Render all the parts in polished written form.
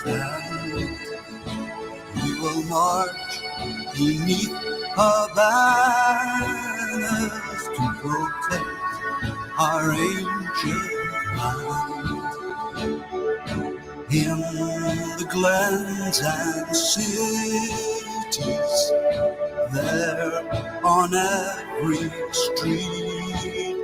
stand. We will march beneath her banners to protect our ancient land. In the glens and cities, there on every street,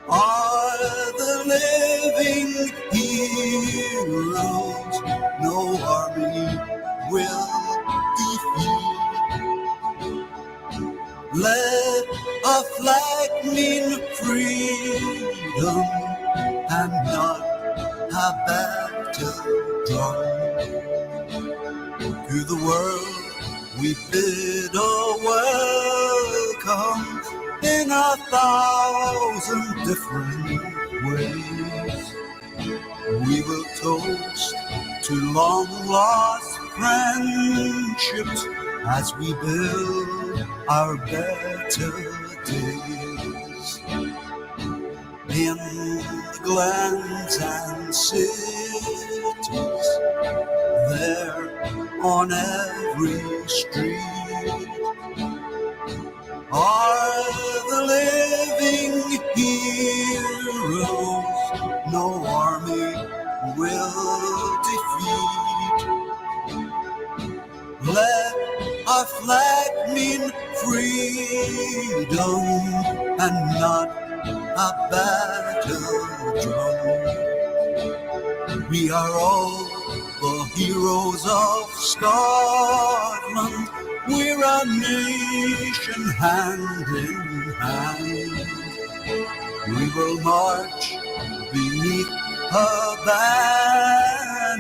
are the living heroes no army will defeat. Let a flag mean freedom and not a battle drum. To the world we bid a welcome in 1,000 different ways. We will toast to long lost friendships as we build our better days. In the glens and cities, there on every street, are the living heroes no army will defeat. Let our flag mean freedom and not a battle drum. We are all the heroes of Scotland. We're a nation hand in hand. We will march beneath her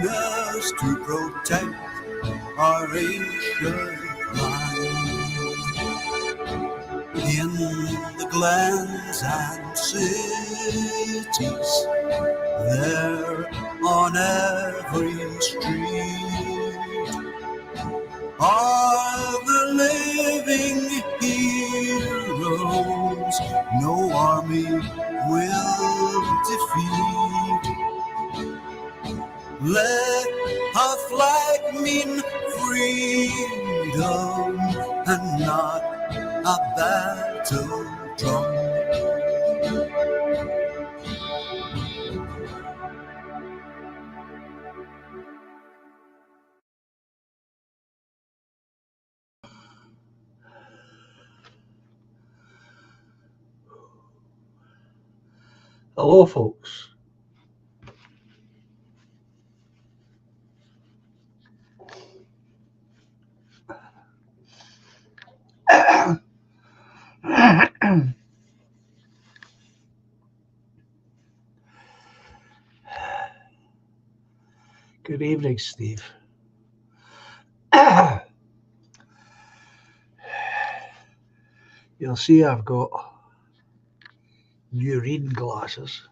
banners to protect our ancient land. In the glens and cities, there on every street, are the living heroes no army will defeat. Let our flag mean freedom and not a battle drum. Hello, folks. Good evening, Steve. You'll see I've got new reading glasses.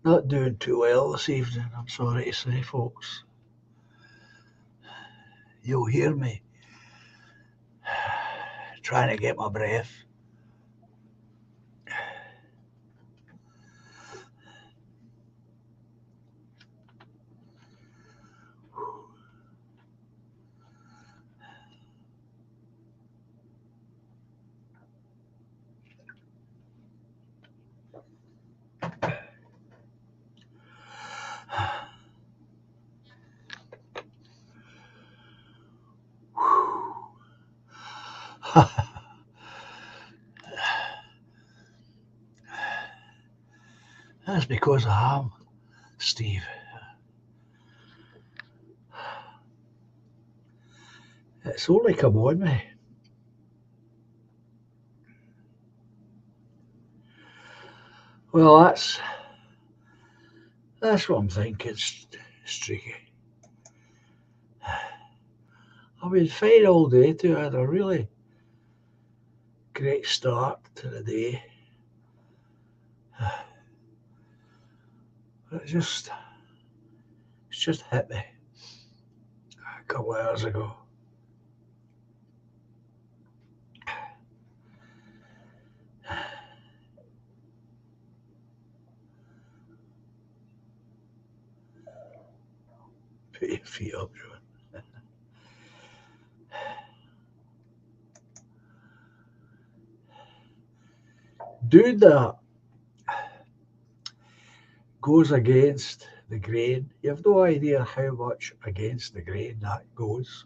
Not doing too well this evening, I'm sorry to say, folks. You'll hear me trying to get my breath. That's because I am, Steve. It's only come on me. Well, that's what I'm thinking, Streaky. I've been fine all day too. I had a really great start to the day. It just hit me a couple of hours ago. Put your feet up, John. Dude that goes against the grain, you have no idea how much against the grain that goes.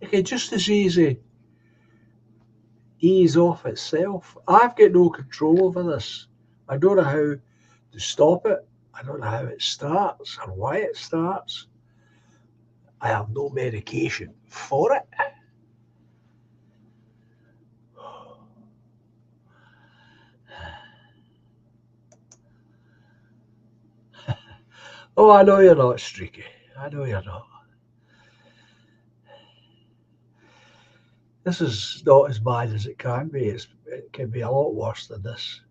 You can just as easy ease off itself. I've got no control over this. I don't know how to stop it. I don't know how it starts or why it starts. I have no medication for it. Oh, I know you're not, Streaky. I know you're not. This is not as bad as it can be. It can be a lot worse than this.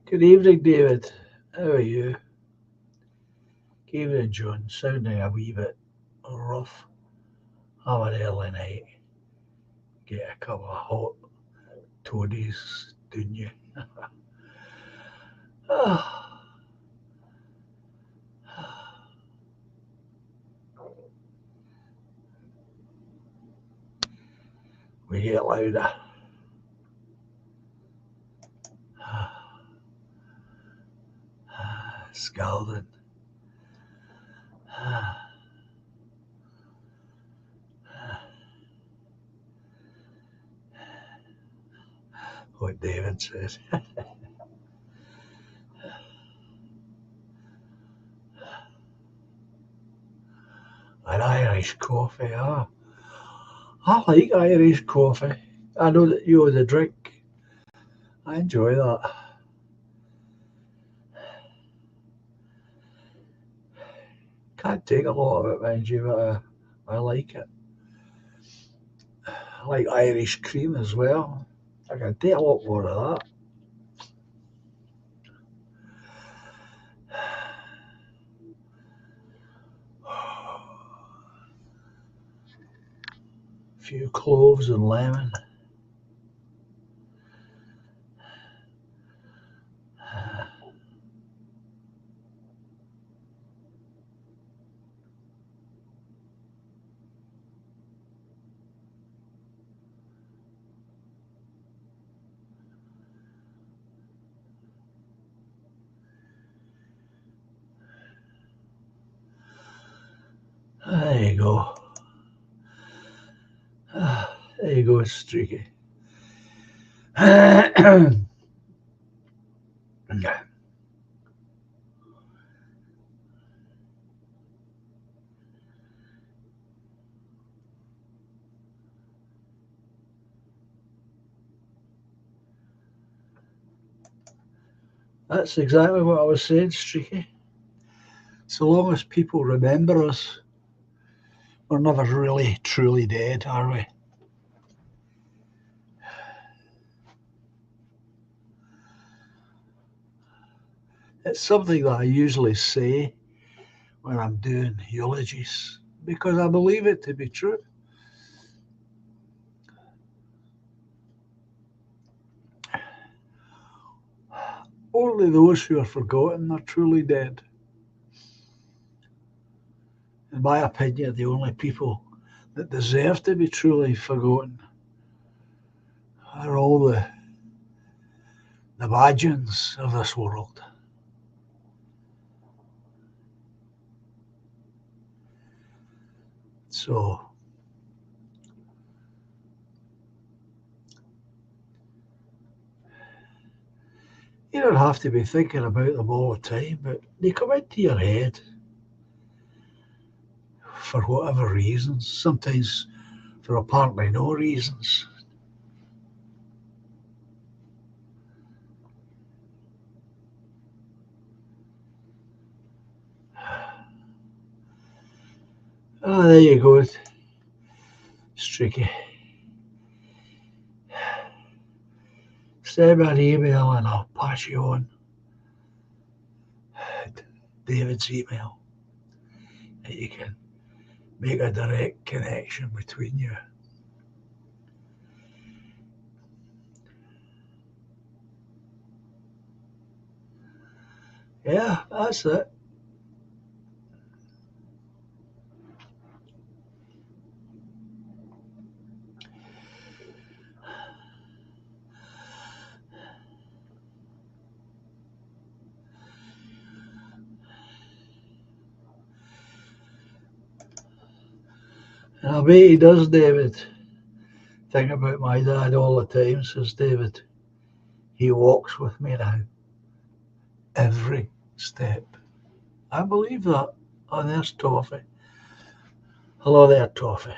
Good evening, David. How are you? Good evening, John. Sounding a wee bit rough. Have an early night. Get a couple of hot toadies, didn't you? We get louder. Scalding. What David says. An Irish coffee, I like Irish coffee. I know that you know the drink. I enjoy that. Can't take a lot of it, mind you, but I like it. I like Irish cream as well. I can take a lot more of that. A few cloves and lemon. There you go. There you go, Streaky. That's exactly what I was saying, Streaky. So long as people remember us, we're never really truly dead, are we? It's something that I usually say when I'm doing eulogies because I believe it to be true. Only those who are forgotten are truly dead. In my opinion, the only people that deserve to be truly forgotten are all the Magians of this world. So, you don't have to be thinking about them all the time, but they come into your head for whatever reasons, sometimes for apparently no reasons. Oh, there you go. Streaky. Send me an email and I'll pass you on David's email. That you can make a direct connection between you. Yeah, that's it. And I bet he does, David. Think about my dad all the time, says David. He walks with me now, every step. I believe that. Oh, there's Toffee. Hello there, Toffee.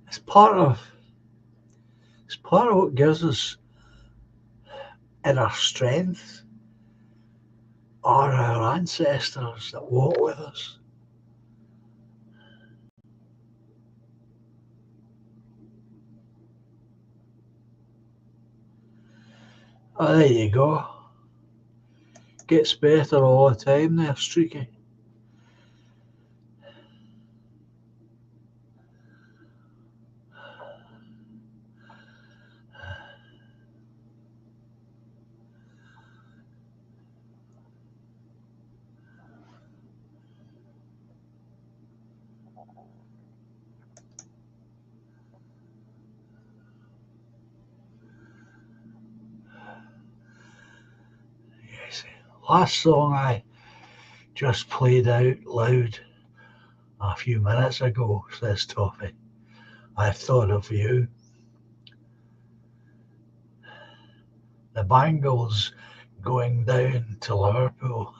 It's part of what gives us inner strength are our ancestors that walk with us. Oh, there you go. Gets better all the time there, Streaky. Yes. Last song I just played out loud a few minutes ago, says Toffee. I thought of you. The Bangles going down to Liverpool.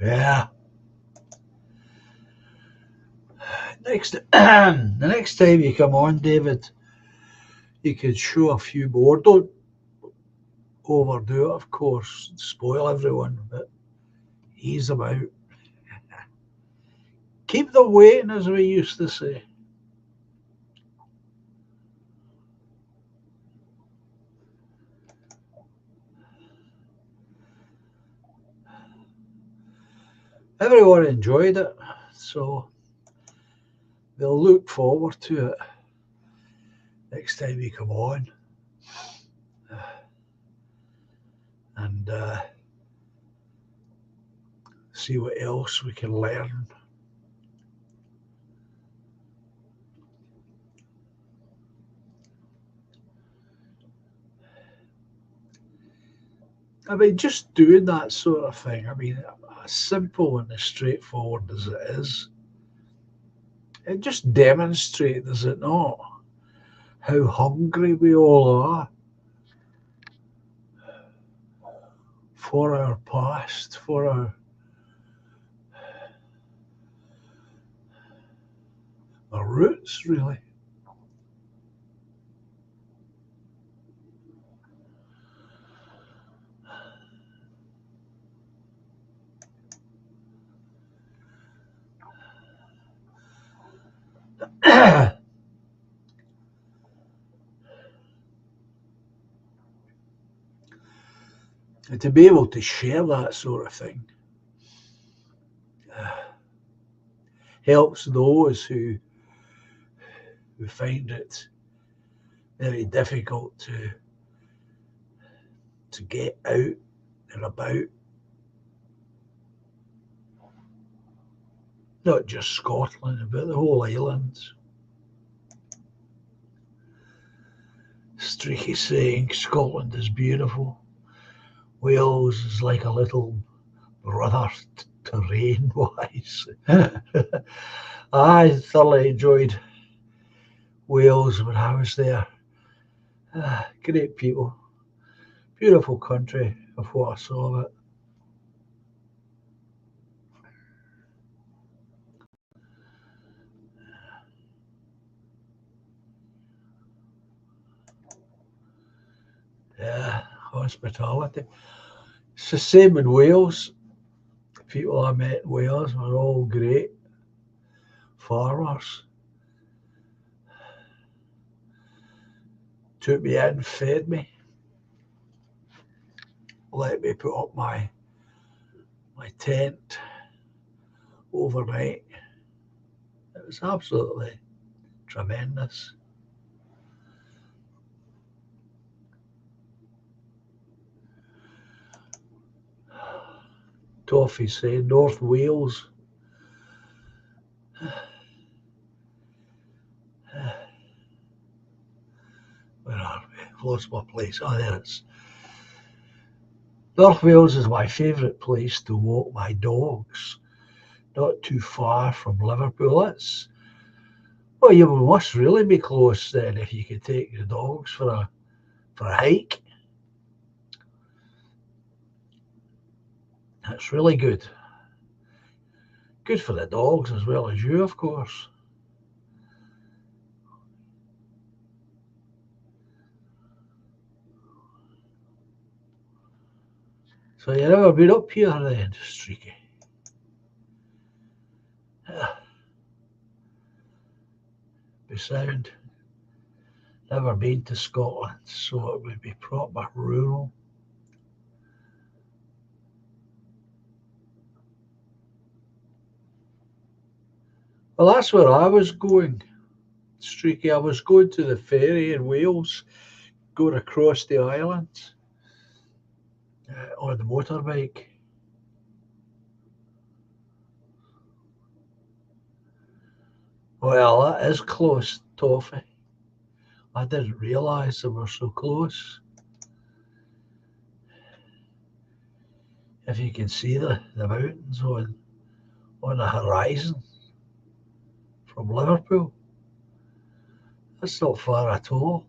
Yeah. The next time you come on, David, you could show a few more. Don't overdo it, of course, spoil everyone, but ease them out. Keep them waiting, as we used to say. Everyone enjoyed it, so they'll look forward to it next time you come on. And see what else we can learn. I mean, just doing that sort of thing, I mean, as simple and as straightforward as it is, it just demonstrates, does it not, how hungry we all are for our past, for our roots, really. And to be able to share that sort of thing helps those who find it very difficult to get out and about. Not just Scotland, but the whole island. Streaky saying Scotland is beautiful. Wales is like a little brother terrain-wise. I thoroughly enjoyed Wales when I was there. Great people, beautiful country of what I saw of it. Yeah, hospitality. It's the same in Wales. People I met in Wales were all great farmers. Took me in, fed me, let me put up my tent overnight. It was absolutely tremendous. Toffee say North Wales. Where are we? I've lost my place. Oh, there it is. North Wales is my favourite place to walk my dogs. Not too far from Liverpool. Well, you must really be close then if you could take the dogs for a hike. That's really good. Good for the dogs as well as you, of course. So you never been up here then, Streaky? Be sound. Never been to Scotland, so it would be proper rural. Well, that's where I was going, Streaky. I was going to the ferry in Wales, going across the island on the motorbike. Well, that is close, Toffee. I didn't realise they were so close. If you can see the mountains on the horizon from Liverpool, that's not far at all.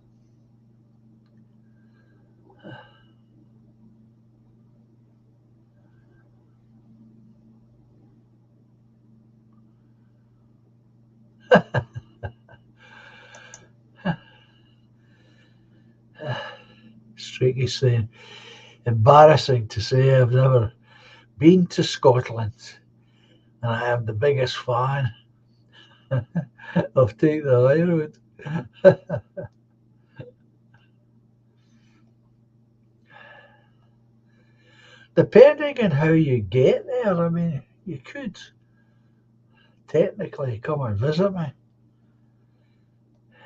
Streaky saying, embarrassing to say I've never been to Scotland, and I am the biggest fan of Take the High Road. Depending on how you get there, I mean, you could technically come and visit me.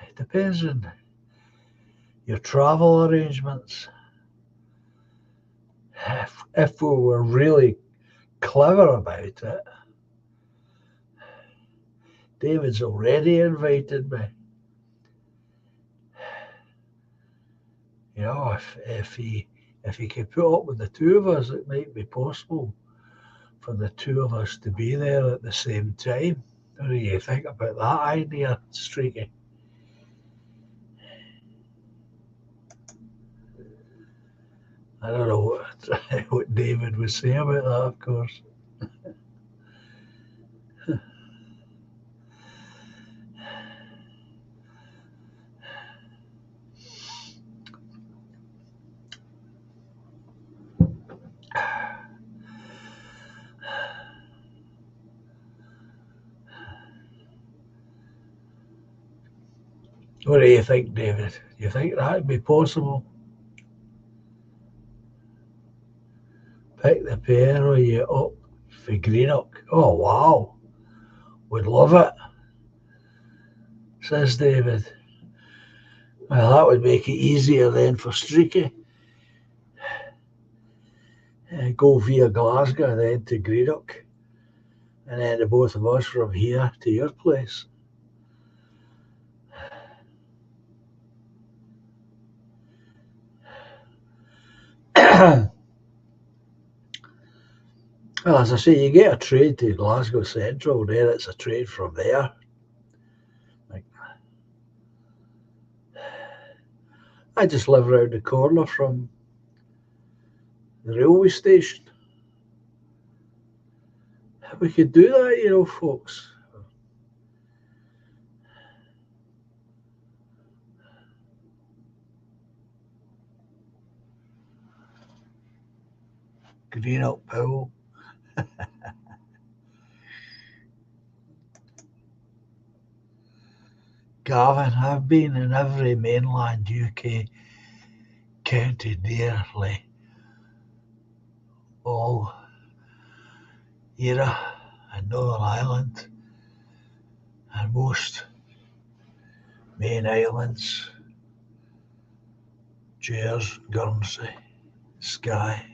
It depends on your travel arrangements. If we were really clever about it, David's already invited me. You know, if he could put up with the two of us, it might be possible for the two of us to be there at the same time. What do you think about that idea, Streaky? I don't know what David would say about that, of course. What do you think, David? Do you think that would be possible? Pick the pair of you up for Greenock. Oh, wow. Would love it, says David. Well, that would make it easier then for Streaky. Go via Glasgow then to Greenock, and then the both of us from here to your place. Well, as I say, you get a train to Glasgow Central, then it's a train from there. Like, I just live round the corner from the railway station. We could do that, folks. Green up Powell. Gavin, I've been in every mainland UK county nearly all Era and Northern Ireland and most main islands, Jersey, Guernsey, Skye.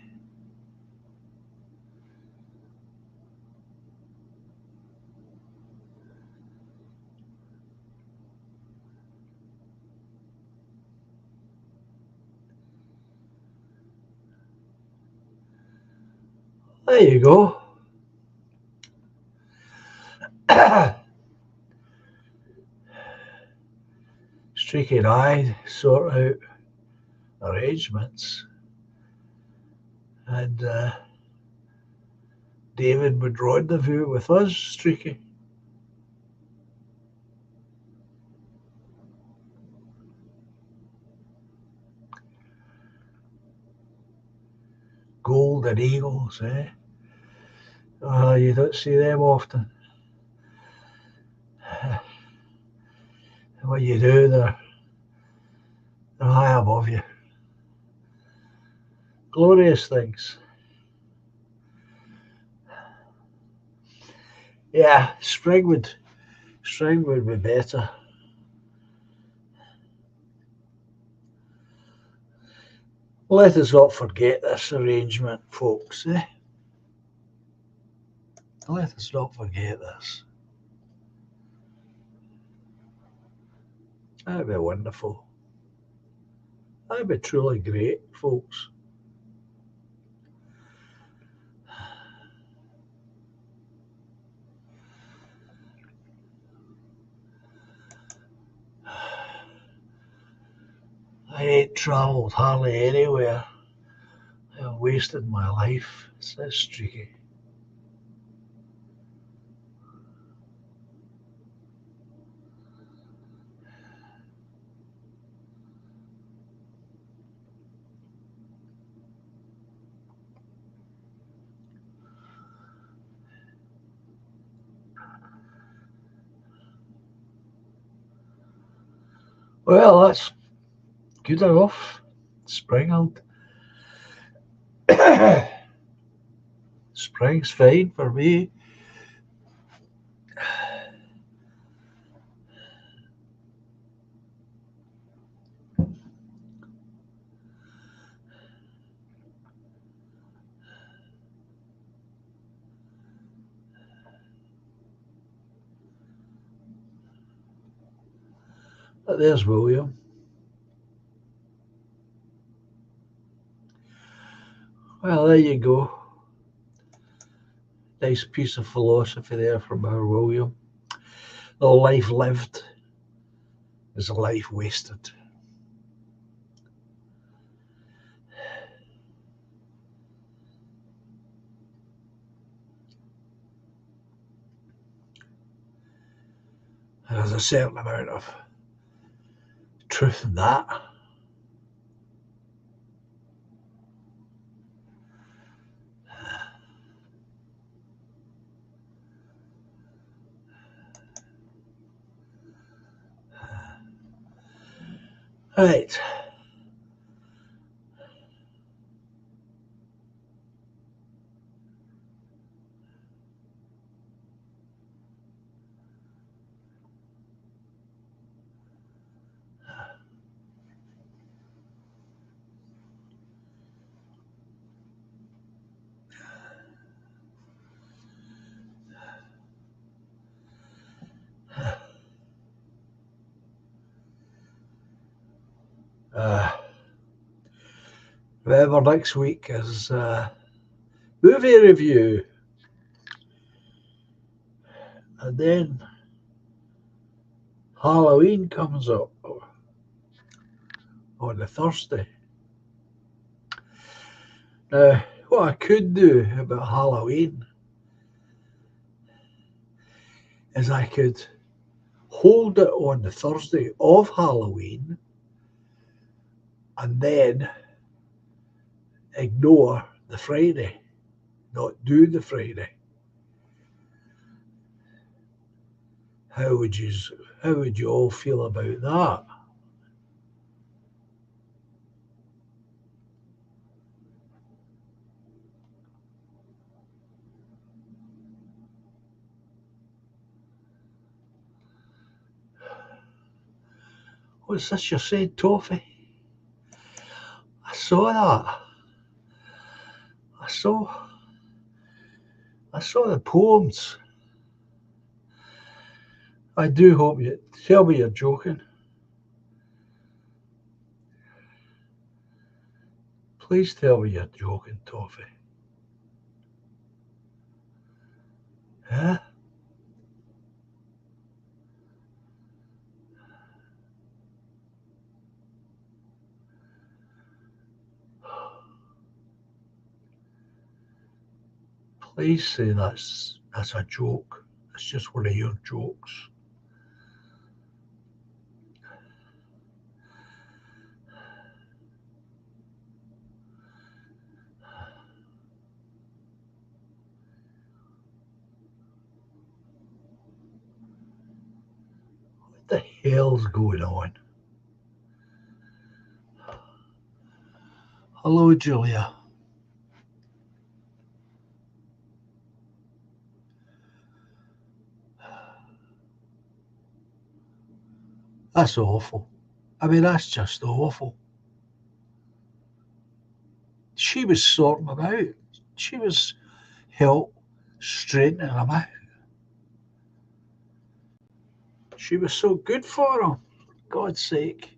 There you go. Streaky and I sort out arrangements, and David would rendezvous with us, Streaky. Golden eagles, eh? You don't see them often. What you do, they're high above you. Glorious things. Yeah, spring would be better. Let us not forget this arrangement, folks, eh? Let us not forget this. That'd be wonderful. That'd be truly great, folks. I ain't travelled hardly anywhere. I've wasted my life, says Streaky. Well, that's good enough. Spring Spring's fine for me. But there's William. Well, there you go. Nice piece of philosophy there from our William. The life lived is a life wasted. There's a certain amount of truth in that. Right. However, next week is movie review. And then Halloween comes up on the Thursday. Now, what I could do about Halloween is I could hold it on the Thursday of Halloween and then ignore the Friday, not do the Friday. How would you all feel about that? What's this you're saying, Toffee? I saw that. I saw the poems. I do hope you tell me you're joking. Please tell me you're joking, Toffee. Huh? Please say that's a joke. It's just one of your jokes. What the hell's going on? Hello, Julia. That's awful. I mean, that's just awful. She was sorting him out. She was help straightening him out. She was so good for him. God's sake.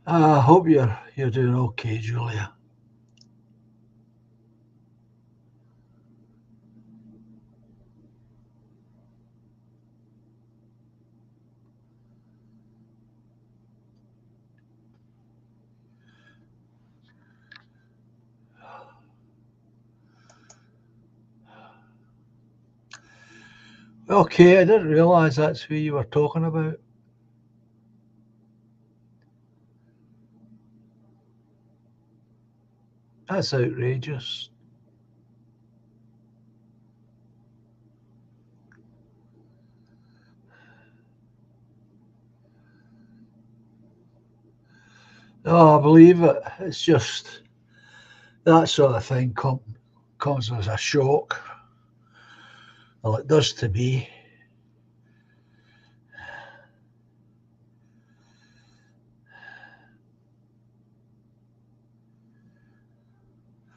I hope you're doing okay, Julia. Okay, I didn't realise that's who you were talking about. That's outrageous. Oh, I believe it. It's just that sort of thing comes as a shock. Well, it does to me.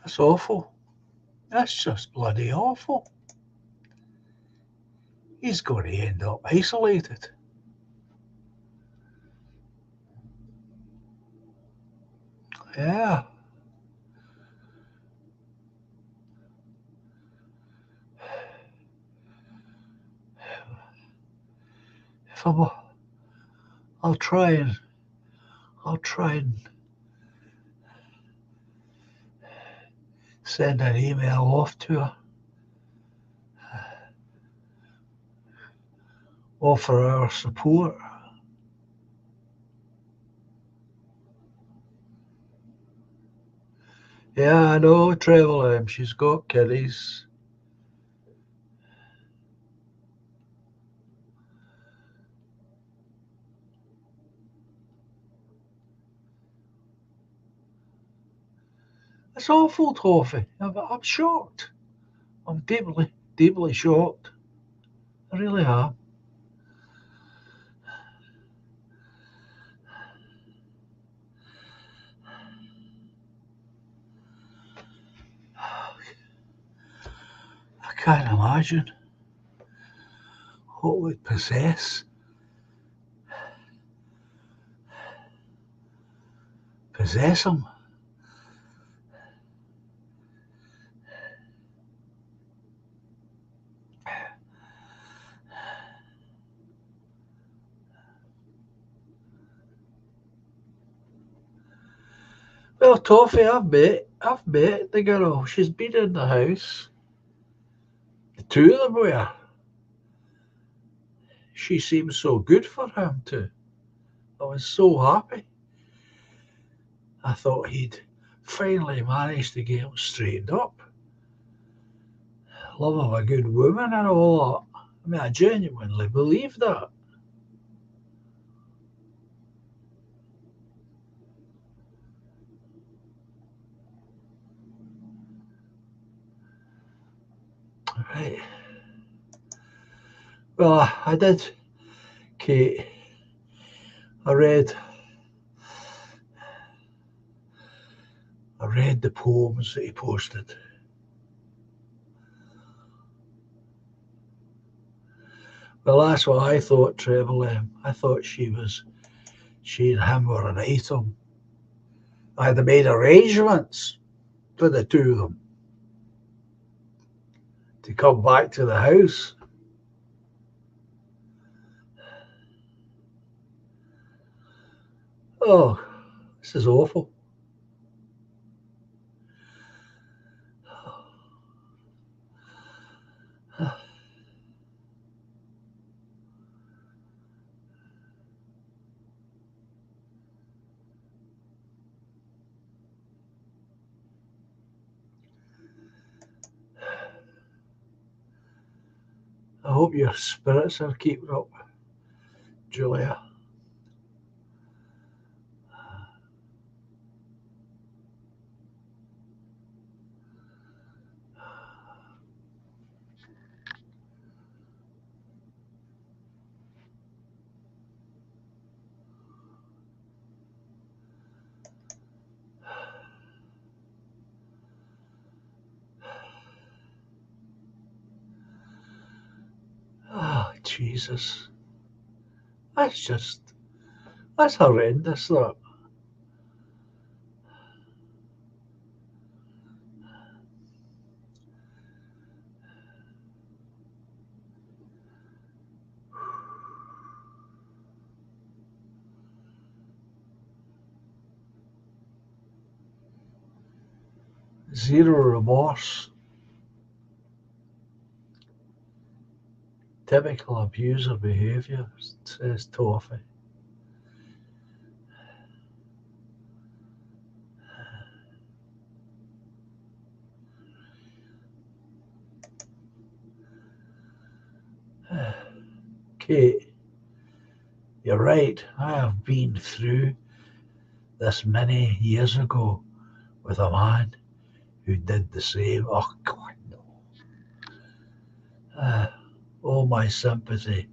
That's awful. That's just bloody awful. He's going to end up isolated. Yeah. If I'm, I'll try and send an email off to her. Offer our support. Yeah, I know, Trevor. She's got kiddies. It's awful, Toffee. I'm shocked. I'm deeply, deeply shocked. I really am. I can't imagine. What would possess him? Well, Toffee, I've met the girl. She's been in the house. The two of them were. She seemed so good for him too. I was so happy. I thought he'd finally managed to get him straightened up. Love of a good woman and all that. I mean, I genuinely believe that. Right. Well, I did, Kate. I read the poems that he posted. Well, that's what I thought, Treble. I thought she and him were an item. I had made arrangements for the two of them to come back to the house. Oh, this is awful. I hope your spirits are keeping up, Julia. Oh, Jesus. That's horrendous, that. Zero remorse. Typical abuser behaviour, says Toffee. Kate, you're right. I have been through this many years ago with a man who did the same. Oh, God, no. All my sympathy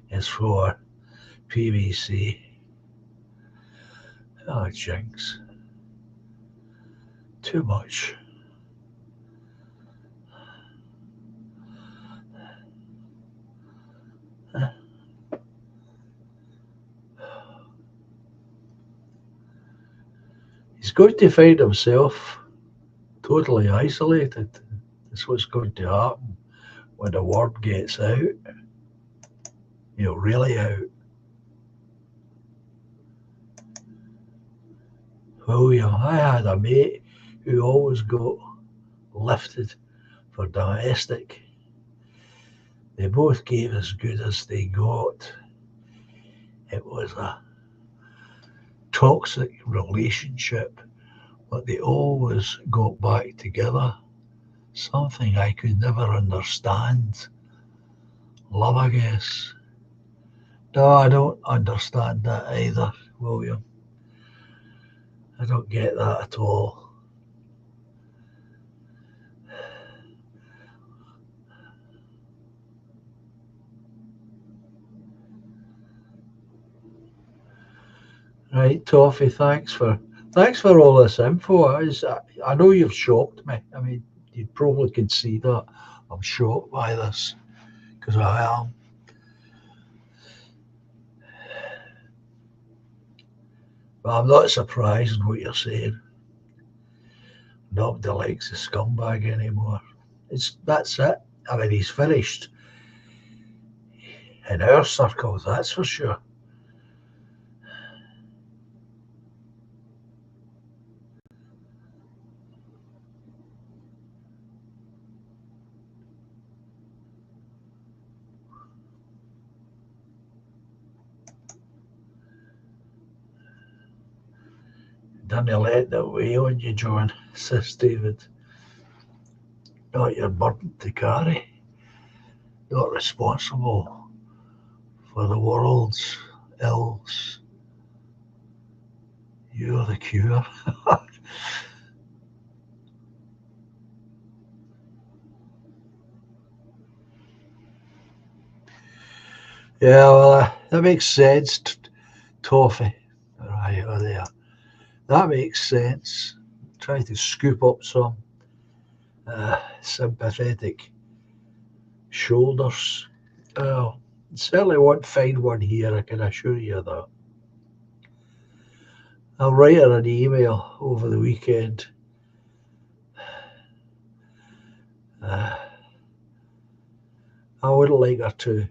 is for PVC. Oh, jinx. Too much. He's going to find himself totally isolated. That's what's going to happen when the word gets out. Really out. William, I had a mate who always got lifted for domestic. They both gave as good as they got. It was a toxic relationship, but they always got back together. Something I could never understand. Love, I guess. No, I don't understand that either, William. I don't get that at all. Right, Toffee, thanks for all this info. I know you've shocked me. I mean, you probably can see that I'm shocked by this because I am. But I'm not surprised in what you're saying. Nobody likes the scumbag anymore. That's it. I mean, he's finished in our circles, that's for sure. Didn't let that weigh on you, John, says David. Not your burden to carry. Not responsible for the world's ills. You're the cure. Yeah, well, that makes sense, Toffee. Right, oh there. That makes sense. Try to scoop up some sympathetic shoulders. Well, certainly won't find one here, I can assure you that. I'll write her an email over the weekend. Uh, I wouldn't like her to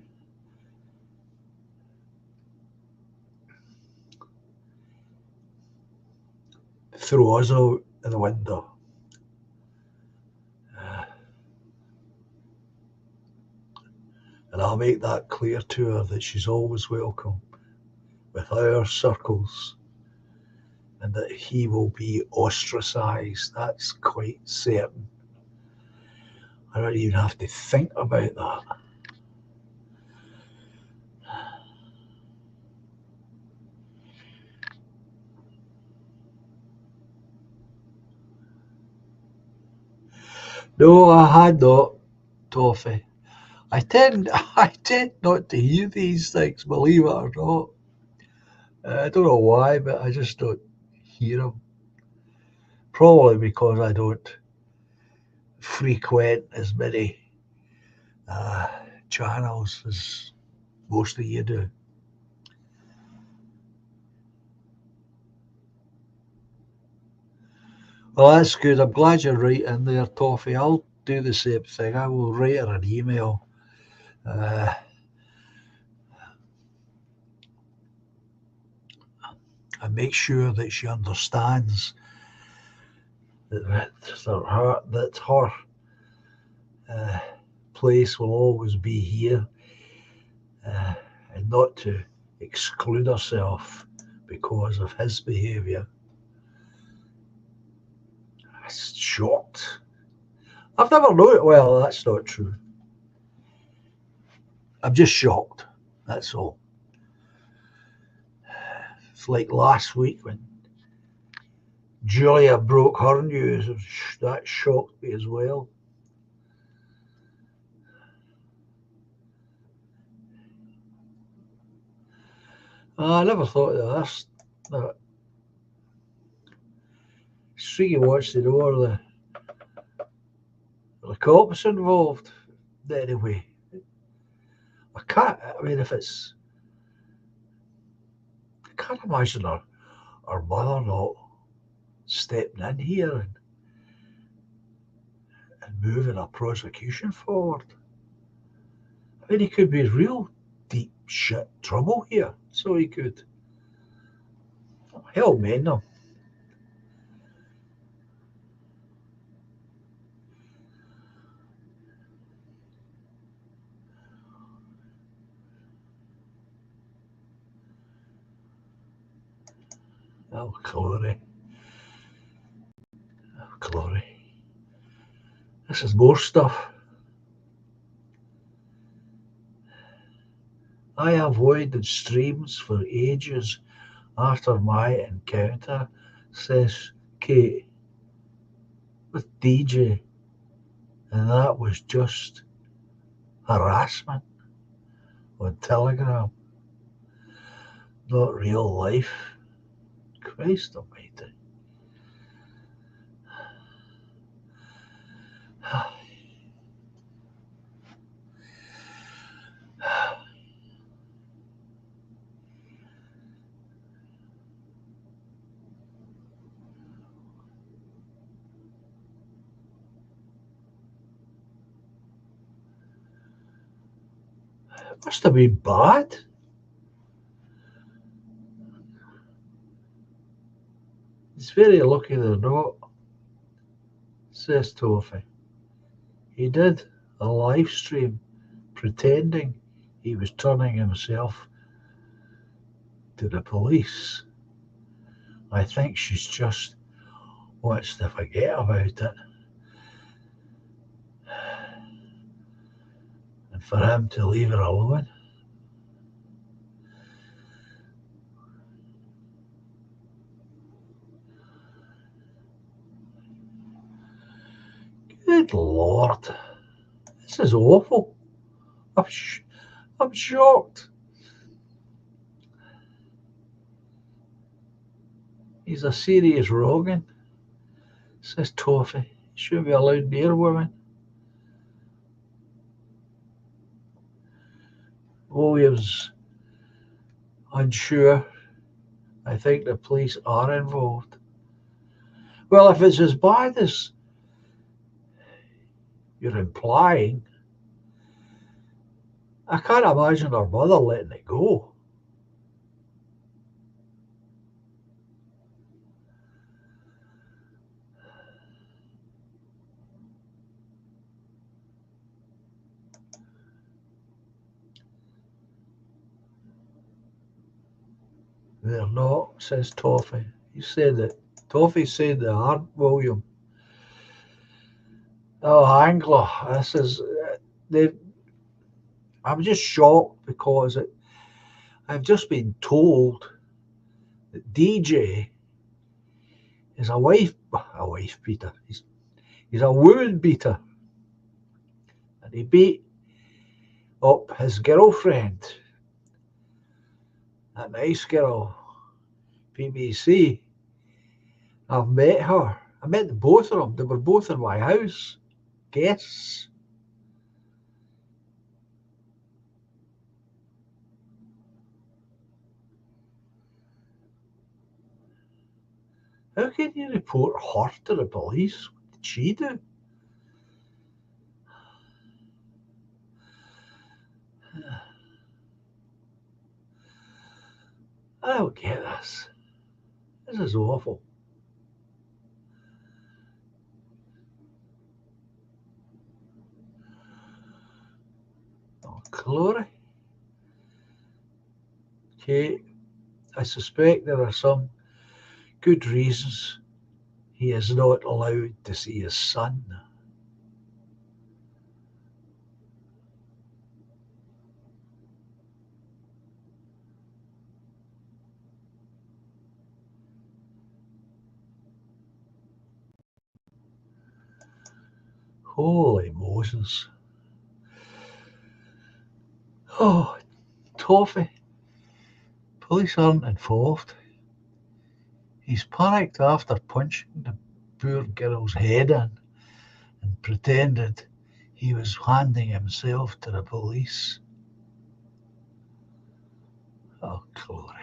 throw us out of the window. Uh, and I'll make that clear to her that she's always welcome with our circles and that he will be ostracised. That's quite certain. I don't even have to think about that. No, I had not, Toffee. I tend not to hear these things, believe it or not. I don't know why, but I just don't hear them. Probably because I don't frequent as many uh, channels as most of you do. Well, that's good. I'm glad you're right in there, Toffee. I'll do the same thing. I will write her an email uh, and make sure that she understands that her uh, place will always be here, uh, and not to exclude herself because of his behaviour. I'm shocked. I've never known it. Well, that's not true. I'm just shocked. That's all. It's like last week when Julia broke her news. That shocked me as well. I never thought of this. Streaky wants to know are the cops involved. Anyway, I can't. I mean, I can't imagine her mother not stepping in here and moving a prosecution forward. I mean, he could be in real deep shit trouble here. So he could. Hell, man, no. Oh, glory. Oh, glory. This is more stuff. I avoided streams for ages after my encounter, says Kate, with DJ, and that was just harassment on Telegram, not real life. Christ almighty. It must have been bad. He's very lucky they're not, says Toffee. He did a live stream pretending he was turning himself to the police. I think she's just wants to forget about it. And for him to leave her alone. Good Lord. This is awful. I'm shocked. He's a serious wronging, says Toffee. He shouldn't be allowed near women. William's unsure. I think the police are involved. Well, if it's as bad as you're implying, I can't imagine her mother letting it go. They're not, says Toffee. He said that. Toffee said they aren't, William. Oh, Angler, this is. They, I'm just shocked because I've just been told that DJ is a wife beater. He's a woman beater. And he beat up his girlfriend, that nice girl, BBC. I've met her. I met both of them. They were both in my house. Guests. How can you report her to the police? What did she do? I don't get this. This is awful. Oh, Glory. Okay, I suspect there are some good reasons he is not allowed to see his son. Holy Moses. Oh, Toffee. Police aren't involved. He's panicked after punching the poor girl's head in and pretended he was handing himself to the police. Oh, Glory.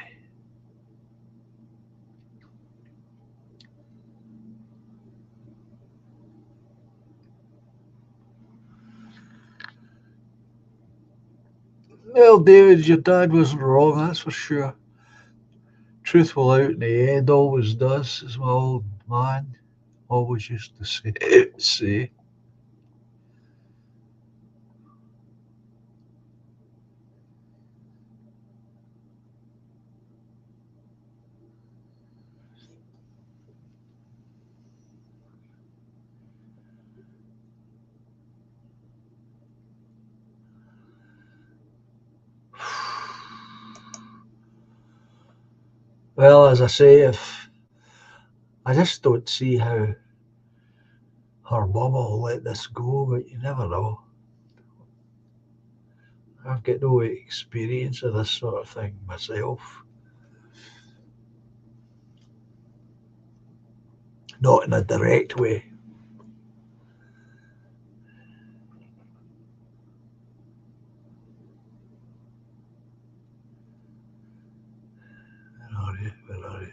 Well, David, your dad wasn't wrong, that's for sure. Truth will out in the end, always does, as my old man always used to say. Well, as I say, if I just don't see how her mum will let this go, but you never know. I've got no experience of this sort of thing myself. Not in a direct way. Where are you?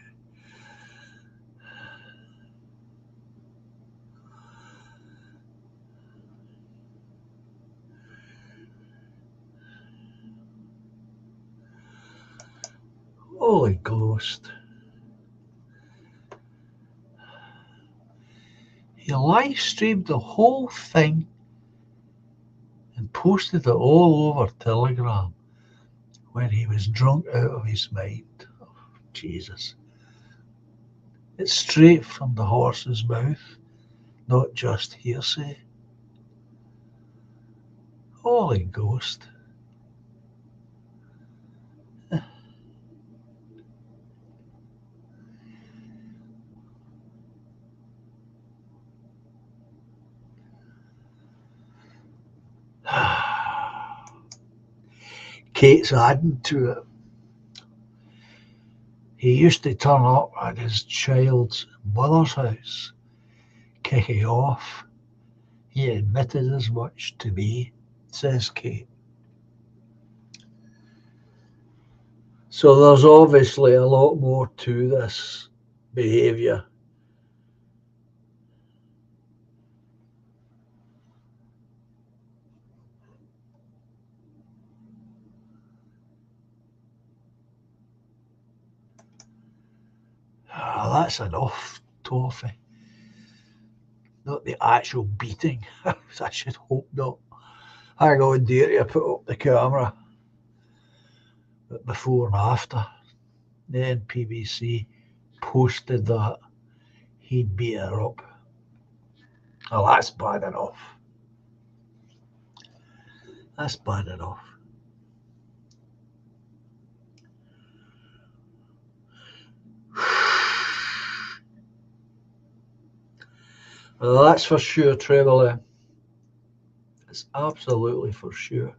Holy Ghost. He live streamed the whole thing and posted it all over Telegram when he was drunk out of his mind. Oh, Jesus. It's straight from the horse's mouth, not just hearsay. Holy Ghost. Kate's adding to it. He used to turn up at his child's mother's house, kicking off. He admitted as much to me, says Kate. So there's obviously a lot more to this behaviour. That's enough, Toffee. Not the actual beating. I should hope not. Hang on, dear, I put up the camera. But before and after, the NPBC posted that he'd beat her up. Oh, that's bad enough. That's bad enough. Well, that's for sure, Trevelyan. It's absolutely for sure.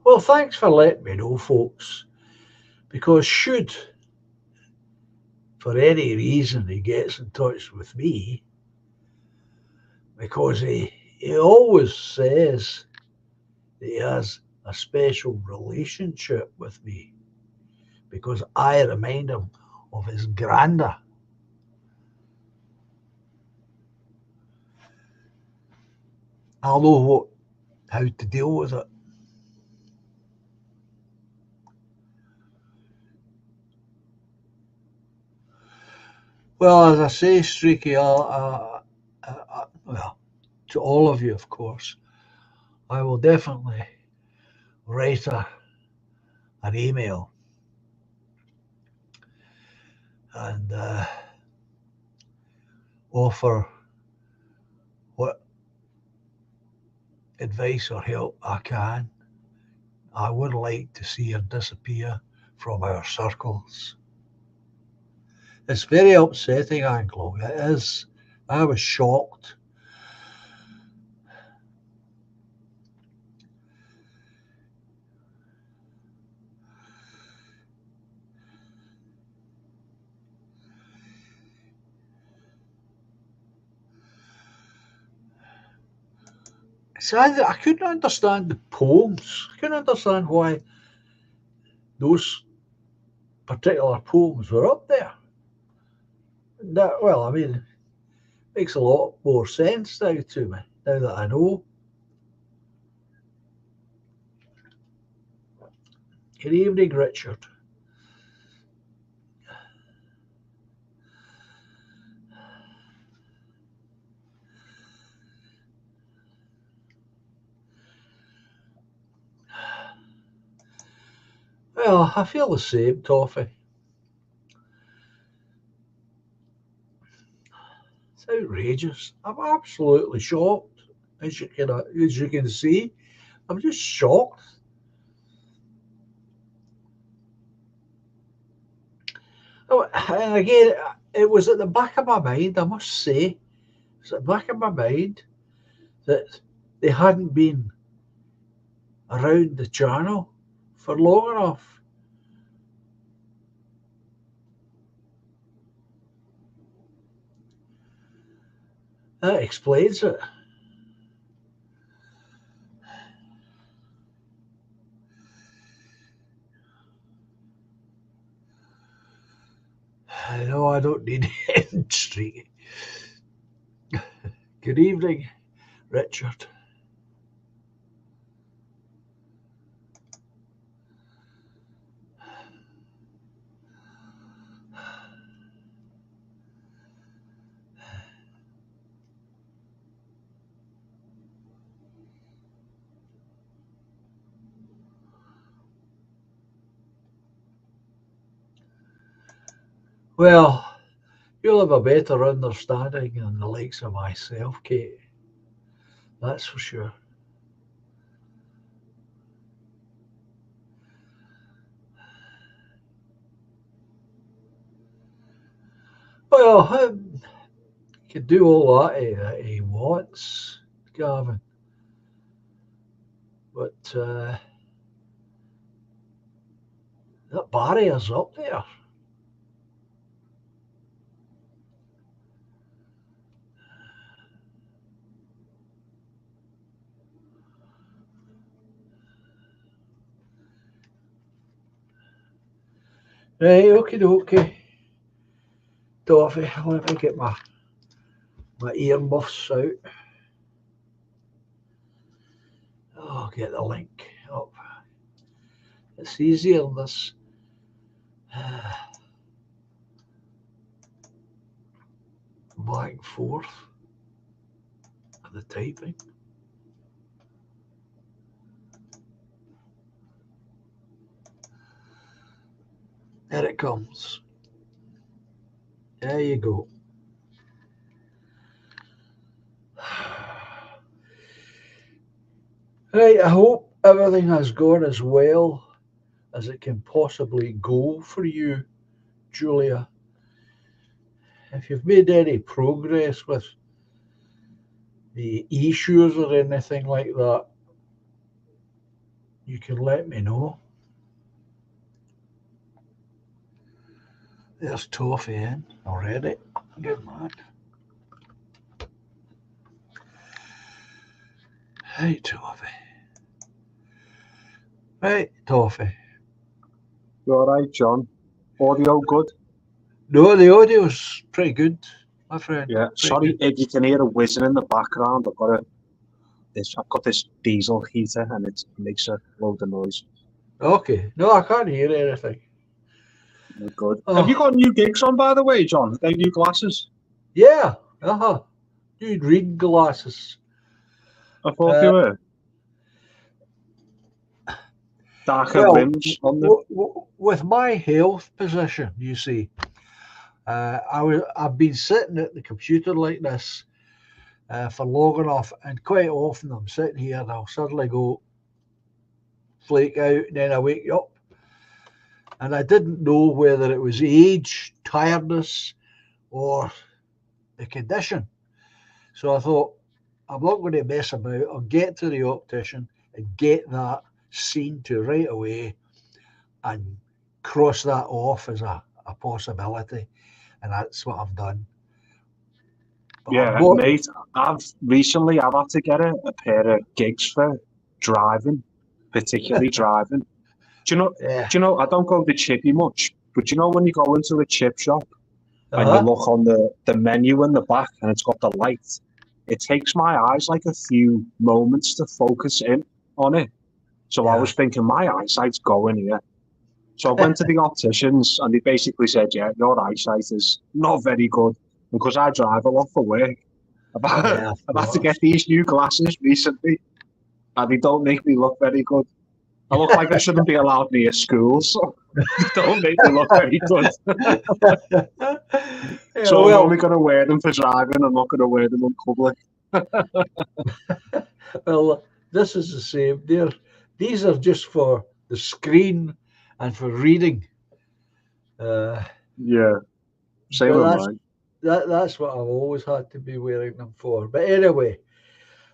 Well, thanks for letting me know, folks, because should, for any reason, he gets in touch with me, because he always says that he has a special relationship with me, because I remind him of his granda. I'll know how to deal with it. Well, as I say, Streaky, well, to all of you, of course, I will definitely write an email and offer what advice or help I can. I would like to see her disappear from our circles. It's very upsetting, Anglo. It is. I was shocked. So I couldn't understand the poems. I couldn't understand why those particular poems were up there. Well, I mean, it makes a lot more sense now to me, now that I know. Good evening, Richard. Well, I feel the same, Toffee. It's outrageous. I'm absolutely shocked, as you can see. I'm just shocked. Oh, and again, it was at the back of my mind, I must say, it was at the back of my mind that they hadn't been around the channel for long enough. That explains it. I know I don't need end streak. Good evening, Richard. Well, you'll have a better understanding than the likes of myself, Kate. That's for sure. Well, he can do all that he wants, Gavin. But that barrier's up there. Right, okie dokie. Toffee, let me get my earmuffs out. Oh, get the link up. It's easier than this. Back and forth of the typing. There it comes. There you go. Right, I hope everything has gone as well as it can possibly go for you, Julia. If you've made any progress with the issues or anything like that, you can let me know. There's Toffee in already. Good man. Hey, Toffee. Right, Toffee. You all right, John? Audio good? No, the audio's pretty good, my friend. Yeah. Pretty Sorry good. if you can hear a whizzing in the background. I've got this diesel heater and it makes a load of noise. Okay. No, I can't hear anything. Good. Oh. Have you got new gigs on, by the way, John? Are they new glasses? Yeah. New reading glasses. I thought they were. Darker rims on them. With my health position, you see, I've been sitting at the computer like this for long enough, and quite often I'm sitting here and I'll suddenly go flake out, and then I wake up, and I didn't know whether it was age, tiredness, or the condition. So I thought, I'm not going to mess about. I'll get to the optician and get that seen to right away and cross that off as a possibility. And that's what I've done. But Yeah, mate, I've had to get a pair of gigs for driving, particularly driving. Do you know, I don't go to Chippy much, but you know when you go into a chip shop and you look on the menu in the back and it's got the light, it takes my eyes like a few moments to focus in on it. So I was thinking, my eyesight's going here. So I went to the opticians and they basically said, yeah, your eyesight is not very good. Because I drive a lot for work, I've had to get these new glasses recently and they don't make me look very good. I look like I shouldn't be allowed near school, so they don't make me look very good. So I'm only going to wear them for driving. I'm not going to wear them in public. Well, this is the same. These are just for the screen and for reading. Yeah, same with mine. That's what I've always had to be wearing them for. But anyway,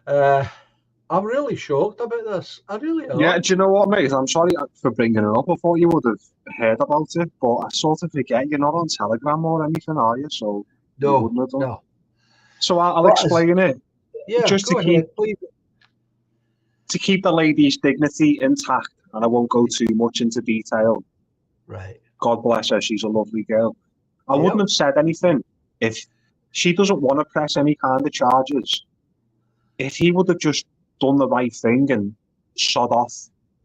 I'm really shocked about this. I really am. Yeah, do you know what, mate? I'm sorry for bringing it up. I thought you would have heard about it, but I sort of forget you're not on Telegram or anything, are you? So you wouldn't have done. No. So I'll explain it. Yeah, just to keep the lady's dignity intact, and I won't go too much into detail. Right. God bless her, she's a lovely girl. I wouldn't have said anything if she doesn't want to press any kind of charges. If he would have just done the right thing and shot off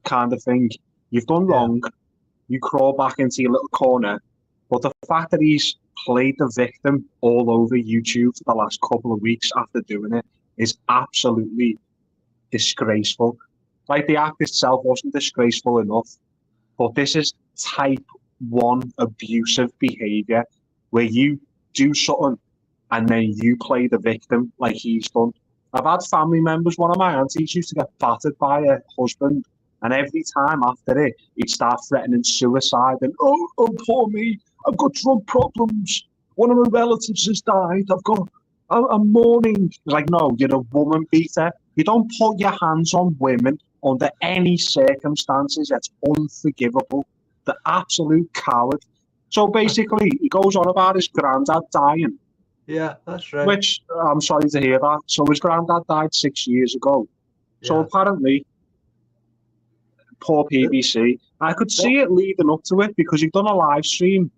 kind of thing, you've done wrong, you crawl back into your little corner. But the fact that he's played the victim all over YouTube for the last couple of weeks after doing it is absolutely disgraceful. Like, the act itself wasn't disgraceful enough, but this is type 1 abusive behaviour where you do something and then you play the victim like he's done. I've had family members, one of my aunties used to get battered by her husband, and every time after it, he'd start threatening suicide and, oh, poor me, I've got drug problems. One of my relatives has died. I'm mourning. It's like, no, you're a woman beater. You don't put your hands on women under any circumstances. That's unforgivable. The absolute coward. So basically, he goes on about his granddad dying. Yeah, that's right. Which, I'm sorry to hear that. So his granddad died 6 years ago. Yeah. So apparently, poor PBC, I could see it leading up to it because he'd done a live stream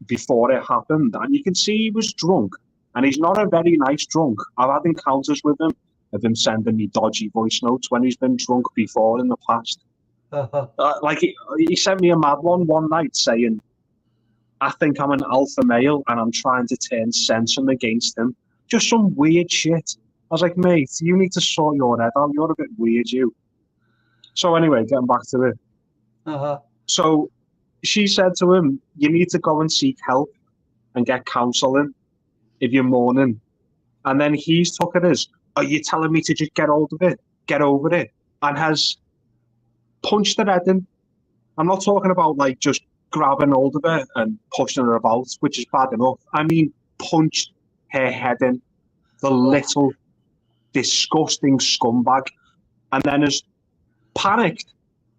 before it happened, and you can see he was drunk, and he's not a very nice drunk. I've had encounters with him of him sending me dodgy voice notes when he's been drunk before in the past. Like he sent me a mad one night saying, I think I'm an alpha male and I'm trying to turn Sensen against him. Just some weird shit. I was like, mate, you need to sort your head out. You're a bit weird, you. So anyway, getting back to it. So she said to him, you need to go and seek help and get counselling if you're mourning. And then he's took it as, are you telling me to just get hold of it, get over it, and has punched her head in. I'm not talking about like just grabbing hold of her and pushing her about, which is bad enough. I mean, punched her head in. The little disgusting scumbag. And then has panicked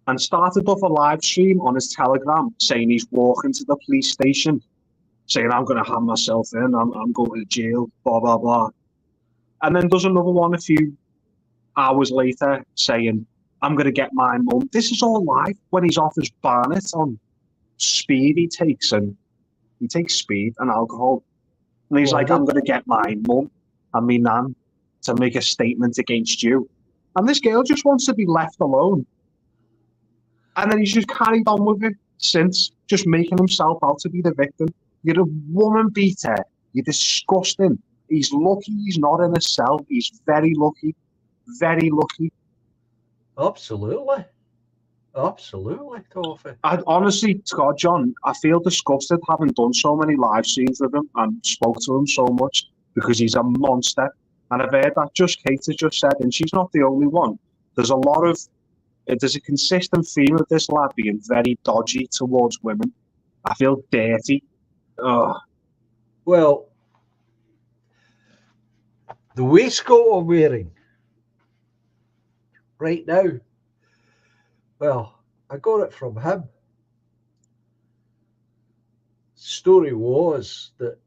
and started off a live stream on his Telegram saying he's walking to the police station, saying, I'm going to hand myself in, I'm going to jail, blah, blah, blah. And then does another one a few hours later saying, I'm going to get my mum. This is all live when he's off his barnet on speed he takes speed and alcohol. And he's like, I'm going to get my mum and me nan to make a statement against you. And this girl just wants to be left alone. And then he's just carried on with it since, just making himself out to be the victim. You're a woman beater. You're disgusting. He's lucky he's not in a cell. He's very lucky. Very lucky. Absolutely. Absolutely, Toffee. Honestly, God, John, I feel disgusted having done so many live streams with him and spoke to him so much because he's a monster. And I've heard that just Kate has just said, and she's not the only one. There's a consistent theme of this lad being very dodgy towards women. I feel dirty. Ugh. Well, the waistcoat I'm wearing right now, well, I got it from him. Story was that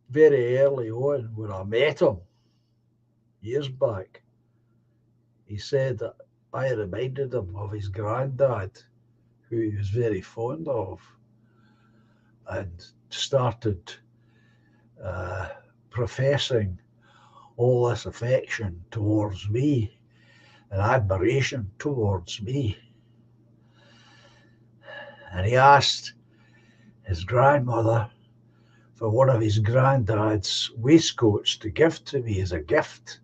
very early on when I met him years back, he said that I reminded him of his granddad, who he was very fond of, and started professing all this affection towards me and admiration towards me. And he asked his grandmother for one of his granddad's waistcoats to give to me as a gift.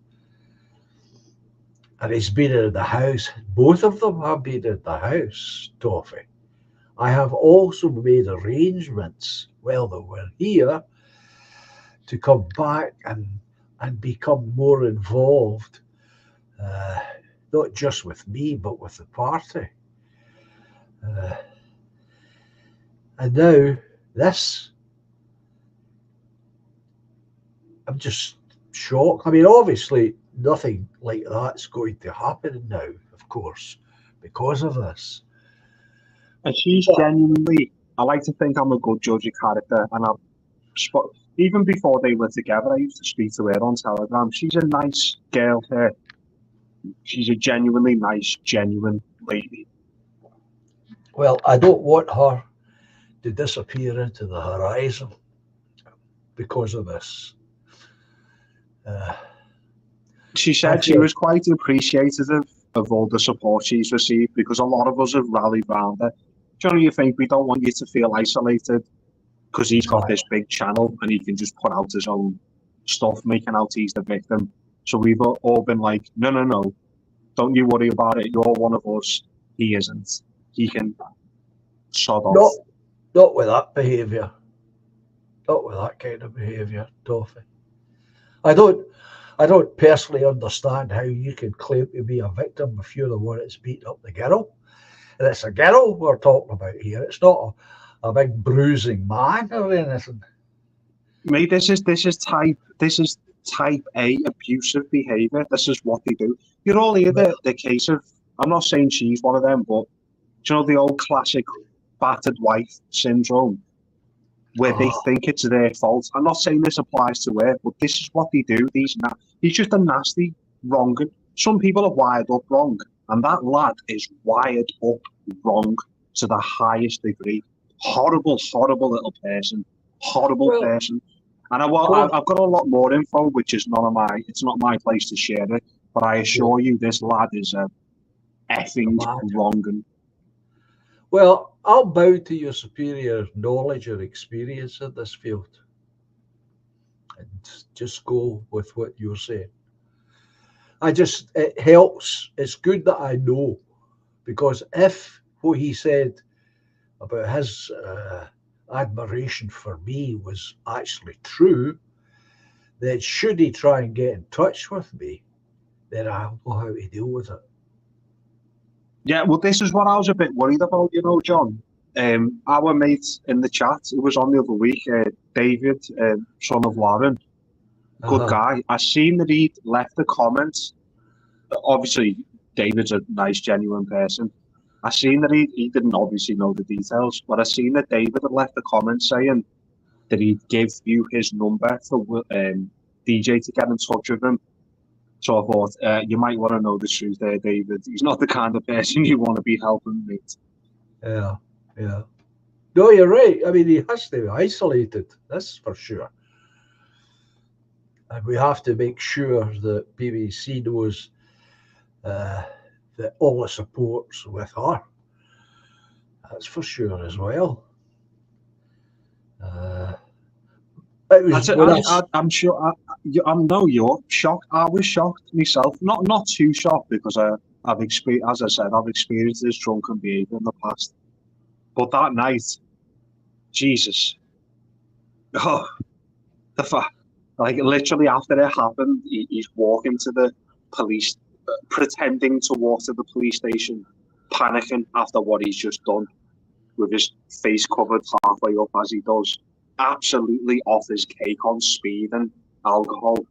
And he's been in the house. Both of them have been in the house, Toffee. I have also made arrangements while they were here to come back and become more involved, not just with me, but with the party. And now this, I'm just shocked. I mean, obviously, nothing like that's going to happen now, of course, because of this. And she's genuinely, I like to think I'm a good judge of character, and even before they were together, I used to speak to her on Telegram. She's a nice girl, her. She's a genuinely nice, genuine lady. Well, I don't want her to disappear into the horizon because of this. She said she was quite appreciative of all the support she's received because a lot of us have rallied around her. Do you think we don't want you to feel isolated because he's got this big channel and he can just put out his own stuff, making out he's the victim. So we've all been like, no, don't you worry about it. You're one of us. He isn't. He can sod off. Not with that behaviour. Not with that kind of behaviour, Toffee. I don't personally understand how you can claim to be a victim if you're the one that's beating up the girl. And it's a girl we're talking about here. It's not a big bruising man or anything. Mate, this is type A abusive behaviour. This is what they do. You're all here the case of, I'm not saying she's one of them, but do you know the old classic battered wife syndrome, where they think it's their fault? I'm not saying this applies to her, but this is what they do. He's just a nasty wronging. Some people are wired up wrong, and that lad is wired up wrong to the highest degree. Horrible, horrible little person. Horrible person. And I've got a lot more info, which is it's not my place to share it, but I assure you this lad is a effing wronging. Well, I'll bow to your superior knowledge or experience in this field and just go with what you're saying. It helps. It's good that I know, because if what he said about his admiration for me was actually true, then should he try and get in touch with me, then I'll know how to deal with it. Yeah, well, this is what I was a bit worried about, John. Our mate in the chat, who was on the other week, David, son of Lauren, good guy. I seen that he'd left a comment. Obviously, David's a nice, genuine person. I seen that he didn't obviously know the details, but I seen that David had left a comment saying that he'd give you his number for DJ to get in touch with him. So I thought, you might want to know the truth there, David. He's not the kind of person you want to be helping, mate. Yeah. No, you're right. I mean, he has to be isolated, that's for sure. And we have to make sure that BBC knows that all the support's with her. That's for sure as well. I'm sure. I know you're shocked. I was shocked myself. Not too shocked, because I've experienced, as I said, I've experienced this drunken behaviour in the past. But that night, Jesus, the fact, like literally after it happened, he's walking to the police, pretending to walk to the police station, panicking after what he's just done, with his face covered halfway up as he does. Absolutely off his cake on speed and alcohol,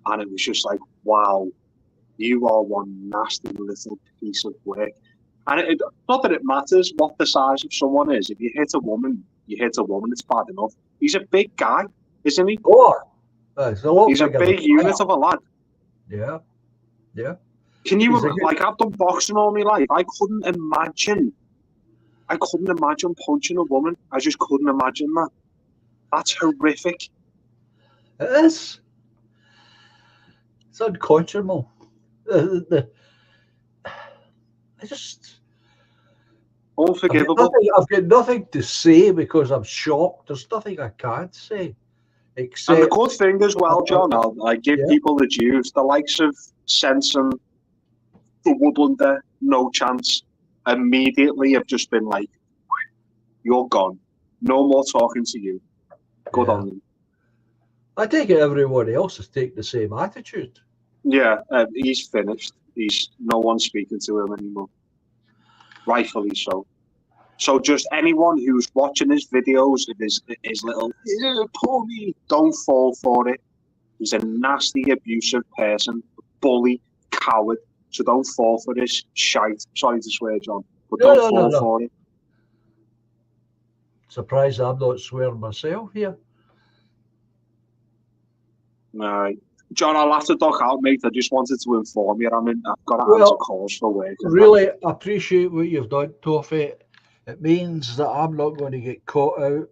and it was just like, wow, you are one nasty little piece of work. And not that it matters what the size of someone is. If you hit a woman, it's bad enough. He's a big guy, isn't he? He's a big unit of a lad. Yeah. Can you I've done boxing all my life. I couldn't imagine punching a woman. I just couldn't imagine that. That's horrific. It is. It's unconscionable. Unforgivable. I've got nothing to say because I'm shocked. There's nothing I can't say. Except, and the good thing as well, John, I give people the dues. The likes of Sensen, the Woodlander, No Chance, immediately have just been like, you're gone. No more talking to you. Good on them. I take it everyone else has taken the same attitude. Yeah, he's finished. No one's speaking to him anymore. Rightfully so. So just anyone who's watching his videos of his little pony, don't fall for it. He's a nasty, abusive person, bully, coward. So don't fall for this shite. Sorry to swear, John, but don't fall for it. Surprised I'm not swearing myself here. Right. John, I'll have to duck out, mate. I just wanted to inform you. I've got to answer calls for work. Really appreciate what you've done, Toffee. It means that I'm not going to get caught out.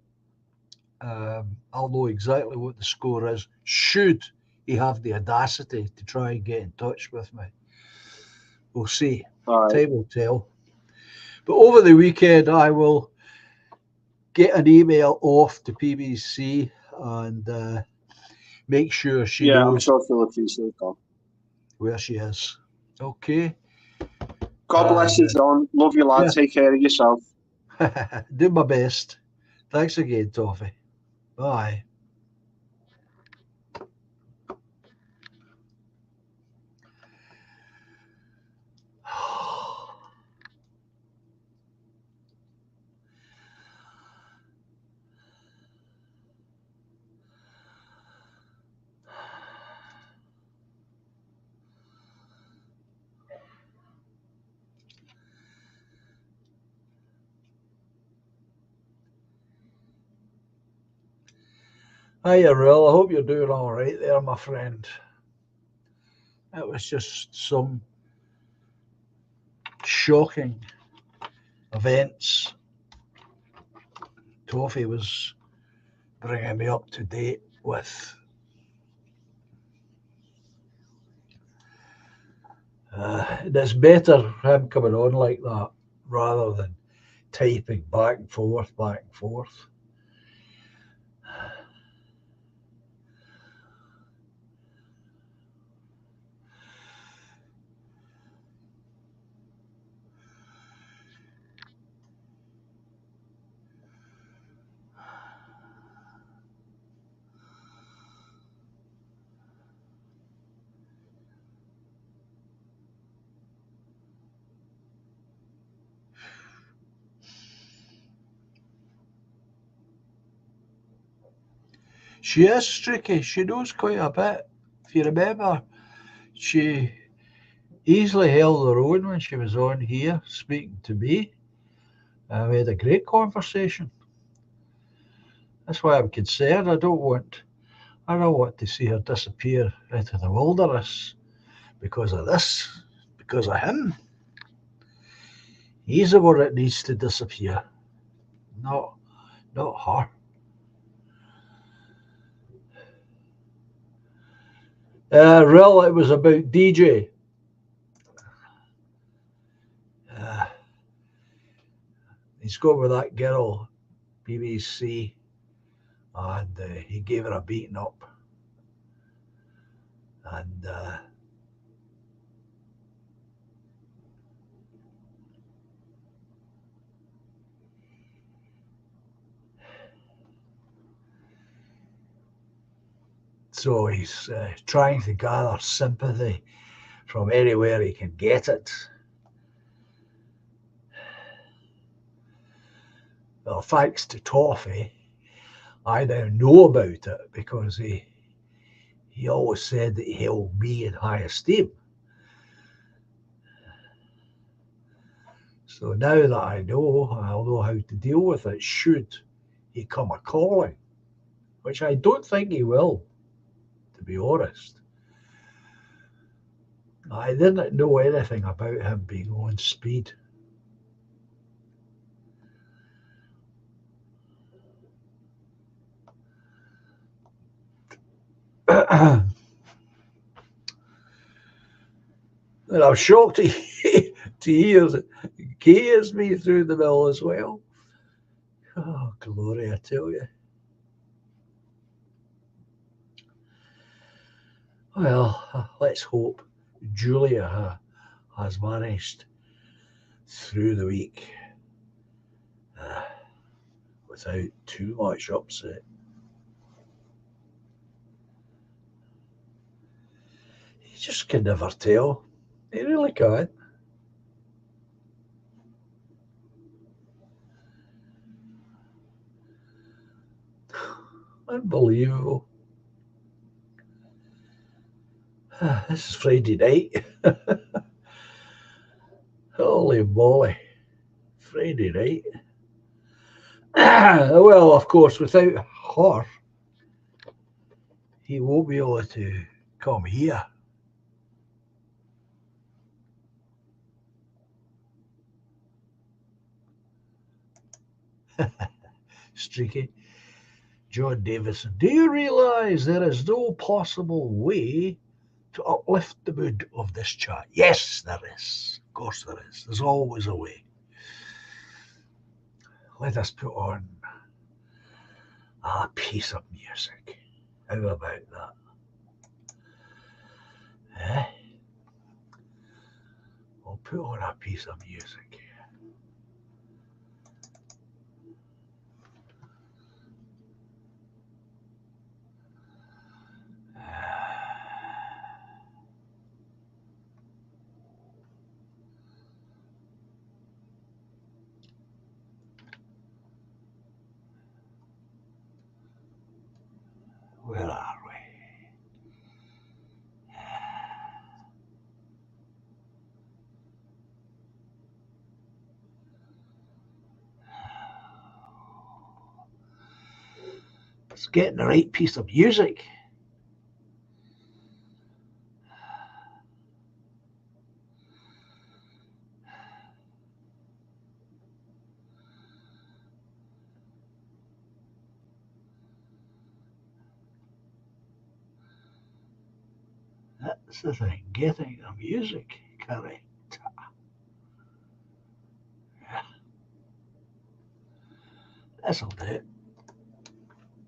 I'll know exactly what the score is, should he have the audacity to try and get in touch with me. We'll see. Right. Time will tell. But over the weekend, I will get an email off to PBC and make sure she knows. I'm sure she'll appreciate that. Where she is. Okay. God bless you, John. Love you, lad. Take care of yourself. Do my best. Thanks again, Toffee. Bye. Hiya, Rill. I hope you're doing all right there, my friend. That was just some shocking events. Toffee was bringing me up to date with. It's better him coming on like that rather than typing back and forth, back and forth. She is streaky. She knows quite a bit. If you remember, she easily held her own when she was on here speaking to me. We had a great conversation. That's why I'm concerned. I don't want to see her disappear into the wilderness because of this, because of him. He's the one that needs to disappear, not her. Real, it was about DJ. He's gone with that girl, BBC, and he gave her a beating up. And so he's trying to gather sympathy from anywhere he can get it. Well, thanks to Toffee, I now know about it because he always said that he held me in high esteem. So now that I know, I'll know how to deal with it should he come a-calling, which I don't think he will, to be honest. I didn't know anything about him being on speed. And I'm shocked to hear that Kay is me through the mill as well. Oh, glory, I tell you. Well, let's hope Julia has managed through the week without too much upset. You just can never tell. You really can't. Unbelievable. This is Friday night. Holy moly. Friday night. Well, of course, without her, he won't be able to come here. Streaky. John Davison. Do you realise there is no possible way to uplift the mood of this chat? Yes, there is. Of course there is. There's always a way. Let us put on a piece of music. How about that? Eh? We'll put on a piece of music. It's getting the right piece of music. That's the thing, getting the music correct. This'll do.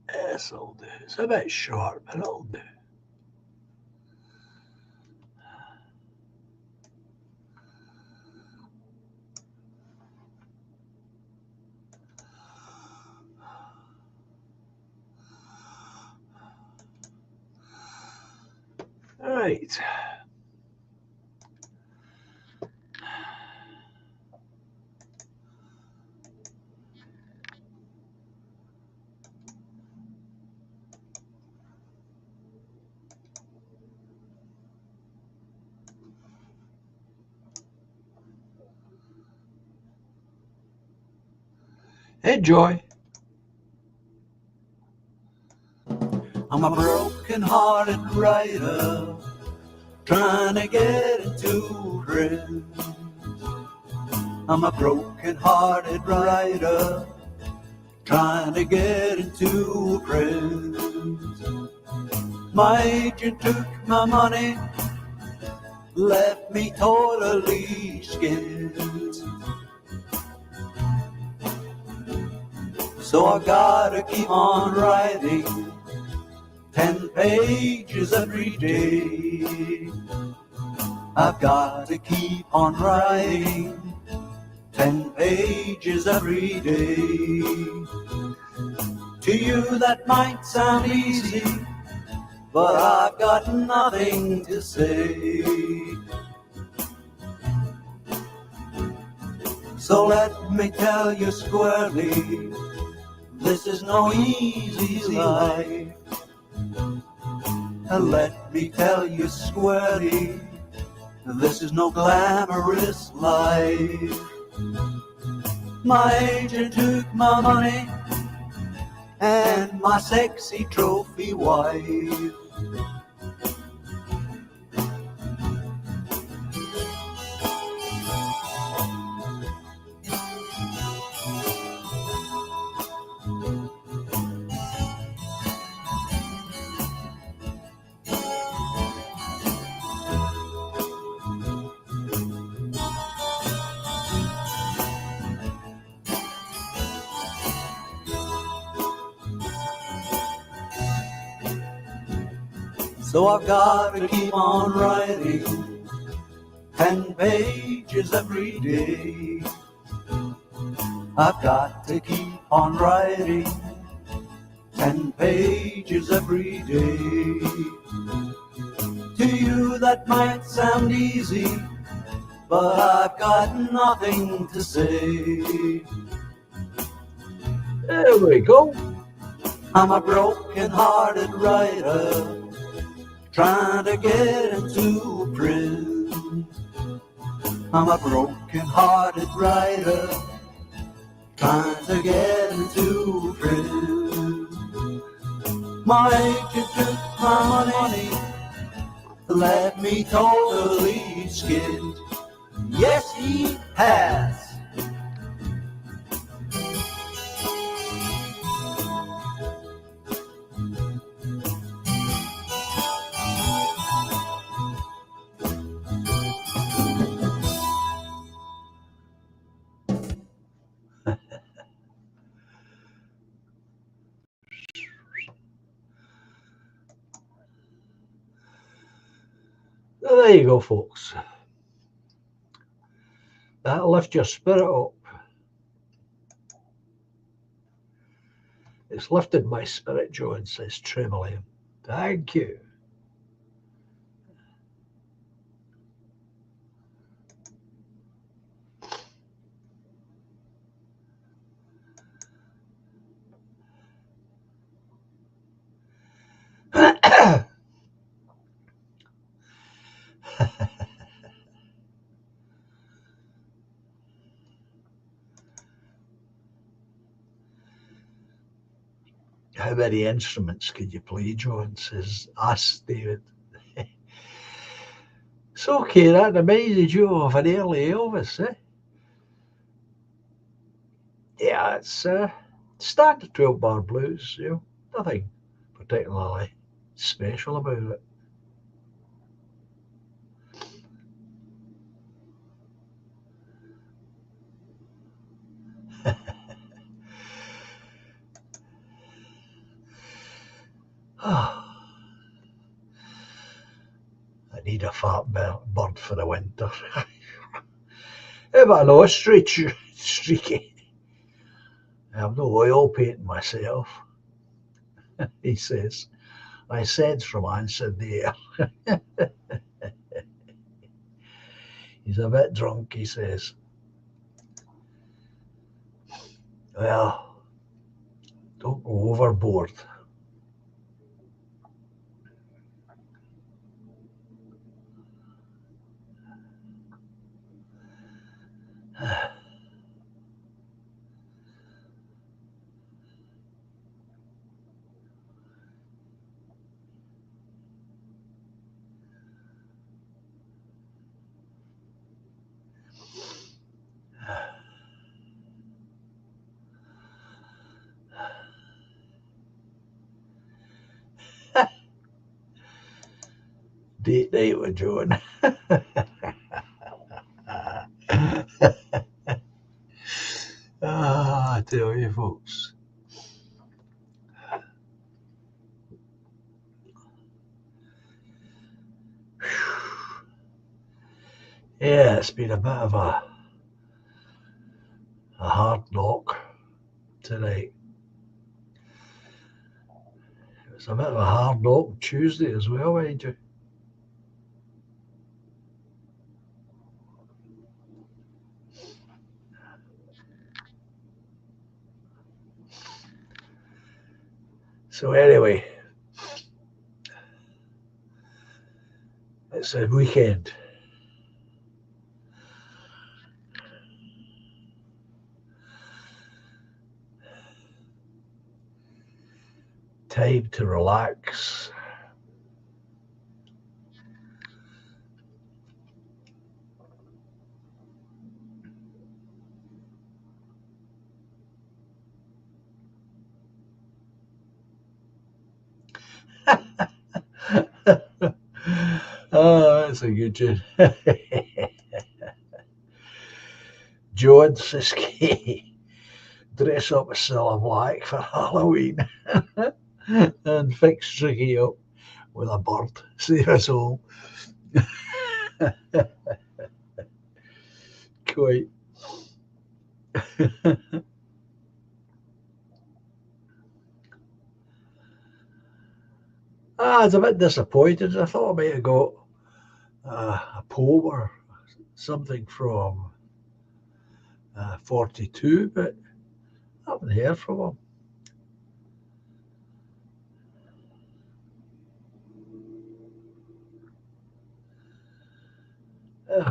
This'll do. It's a bit short, but it'll do. All right. Enjoy. I'm a broken-hearted writer trying to get into print. I'm a broken-hearted writer trying to get into print. My agent took my money, left me totally skinned. So I gotta keep on writing 10 pages every day. I've got to keep on writing 10 pages every day. To you that might sound easy, but I've got nothing to say. So let me tell you squarely, this is no easy life. Let me tell you squarely, this is no glamorous life. My agent took my money and my sexy trophy wife. So I've got to keep on writing 10 pages every day. I've got to keep on writing 10 pages every day. To you that might sound easy, but I've got nothing to say. There we go. I'm a broken-hearted writer trying to get into print. I'm a broken-hearted writer trying to get into print. My agent took my money, left me totally skinned. Yes, he has. Well, there you go, folks. That'll lift your spirit up. It's lifted my spirit, John, says Tremolium. Thank you. How many instruments could you play, John? Asked David. It's okay, that reminds you of an early Elvis, eh? Yeah, it's standard 12-bar blues, nothing particularly special about it. I need a fat bird for the winter. How about an ostrich, streaky? I'm no oil painting myself, he says. I sense from answered the air. He's a bit drunk, he says. Well, don't go overboard. Date night with John. I tell you, folks. Yeah, it's been a bit of a hard knock tonight. It was a bit of a hard knock Tuesday as well, mind you. So anyway, it's a weekend. Time to relax. Oh, that's a good tune. John Siskey, dress up as Cilla Black for Halloween and fix Tricky up with a bird. Save us all. Quite. I was a bit disappointed. I thought I might have got a poem or something from 42, but I haven't heard from him.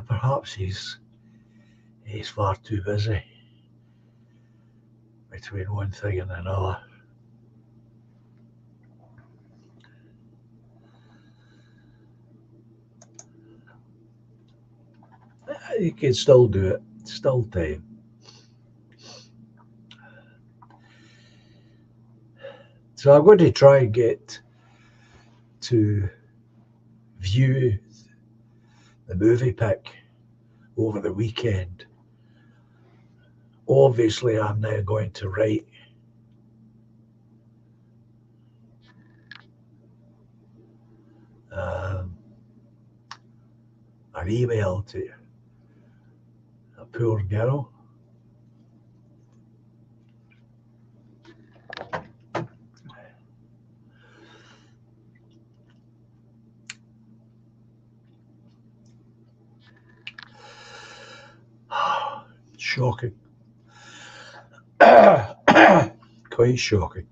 Perhaps he's far too busy between one thing and another. You can still do it. Still time. So I'm going to try and get to view the movie pick over the weekend. Obviously, I'm now going to write an email to a poor girl. Shocking. Quite shocking.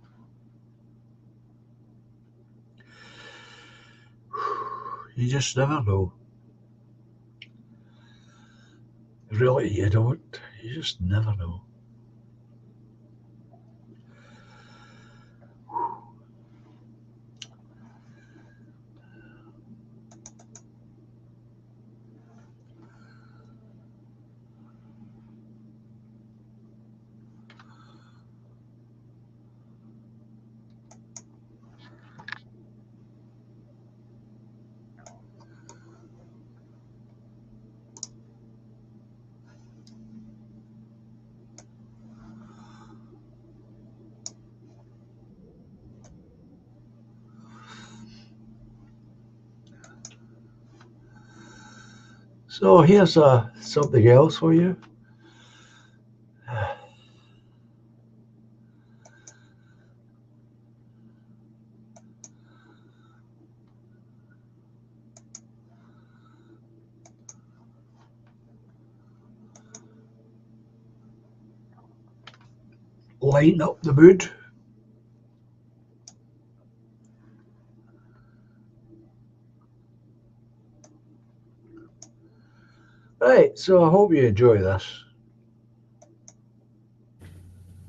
You just never know. Really, you don't. You just never know. So here's something else for you. Lighten up the mood. Right, so I hope you enjoy this.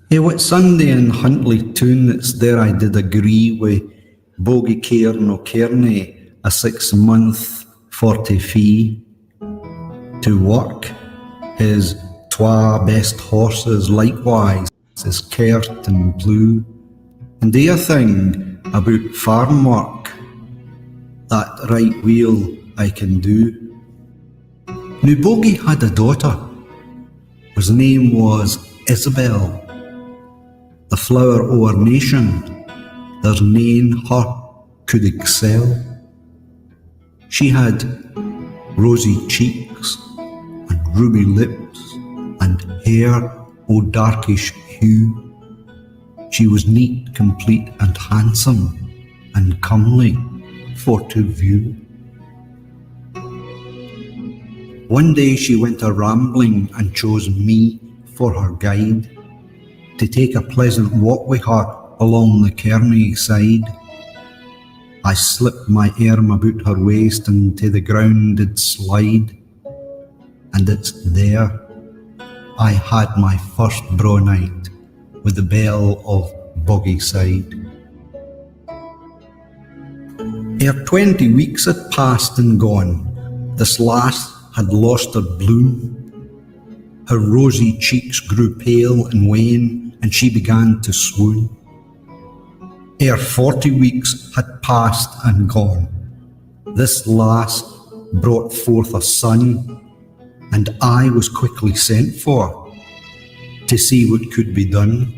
Hey, what Sunday in Huntly Town that's there I did agree with Bogie Cairn O'Kearney a 6-month 40 fee to work his twa best horses likewise is Kert and Blue, and do a thing about farm work that right weel I can do. Now Bogie had a daughter, whose name was Isabel, the flower o' our nation, there's nane her could excel. She had rosy cheeks and ruby lips and hair o' darkish hue. She was neat, complete and handsome and comely for to view. One day she went a rambling and chose me for her guide, to take a pleasant walk with her along the Kearney side. I slipped my arm about her waist and to the ground did slide, and it's there I had my first braw night with the belle of Boggieside. Ere 20 weeks had passed and gone, this lass had lost her bloom. Her rosy cheeks grew pale and wan, and she began to swoon. Ere 40 weeks had passed and gone, this lass brought forth a son, and I was quickly sent for to see what could be done.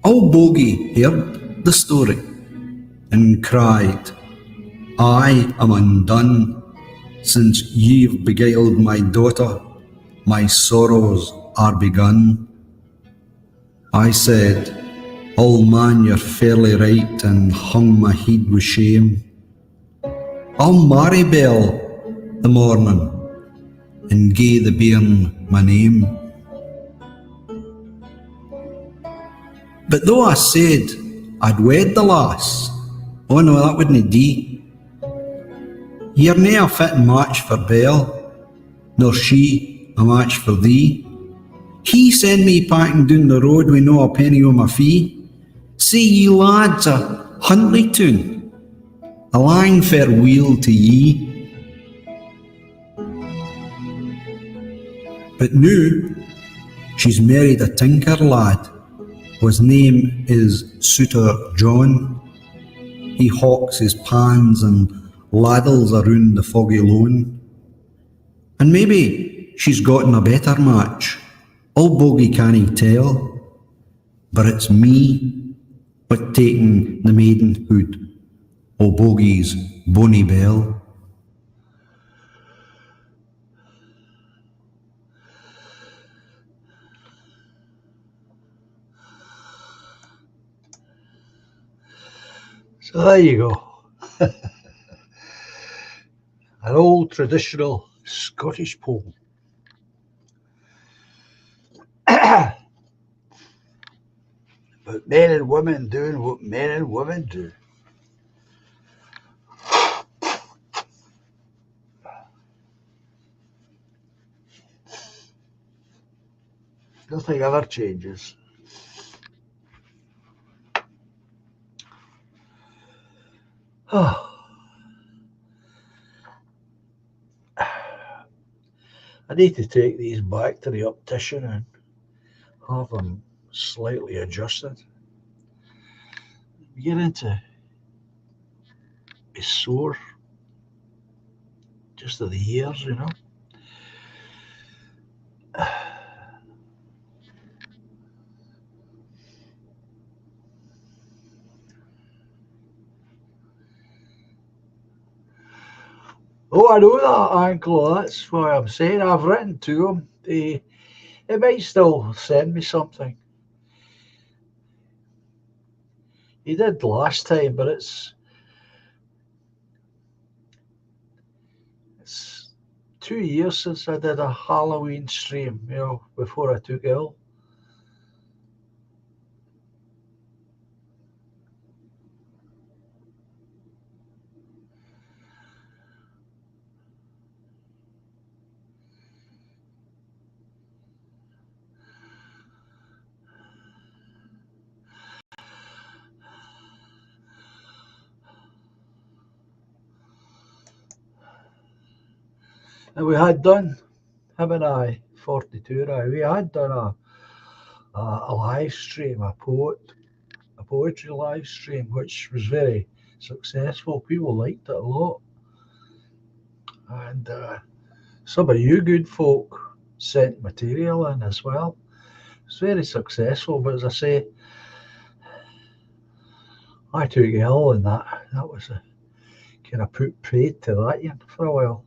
Old Bogie heard the story and cried, I am undone, since ye've beguiled my daughter, my sorrows are begun. I said, old man, you're fairly right, and hung my head with shame. I'll marry Belle the morning, and gie the bairn my name. But though I said I'd wed the lass, oh no, that wouldn't do. You're nae a fit match for Belle, nor she a match for thee. He send me packing down the road with no a penny o' my fee. Say ye lads a Huntly Town, a lang fareweel to ye. But noo she's married a tinker lad, whose name is Suitor John. He hawks his pans and ladles around the foggy loan. And maybe she's gotten a better match, old Bogie can't tell, but it's me what taking the maidenhood o' Bogie's bonny Belle. So there you go. An old traditional Scottish poem. About men and women doing what men and women do. Nothing ever changes. Oh. I need to take these back to the optician and have them slightly adjusted. I'm beginning to be sore just of the ears, you know. Oh, I know that, Uncle. That's why I'm saying I've written to him. He might still send me something. He did last time, but it's 2 years since I did a Halloween stream, before I took ill. And we had done, him and I, 42 now, we had done a live stream, a poetry live stream, which was very successful. People liked it a lot. And some of you good folk sent material in as well. It's very successful, but as I say, I took ill and that was a kind of put paid to that for a while.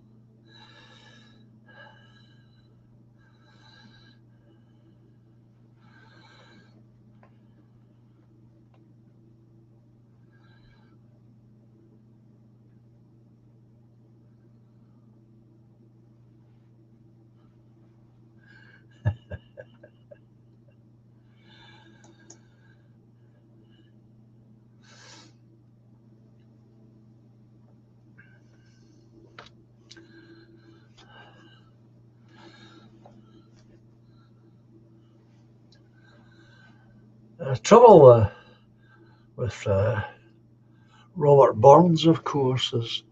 The trouble with Robert Burns, of course, is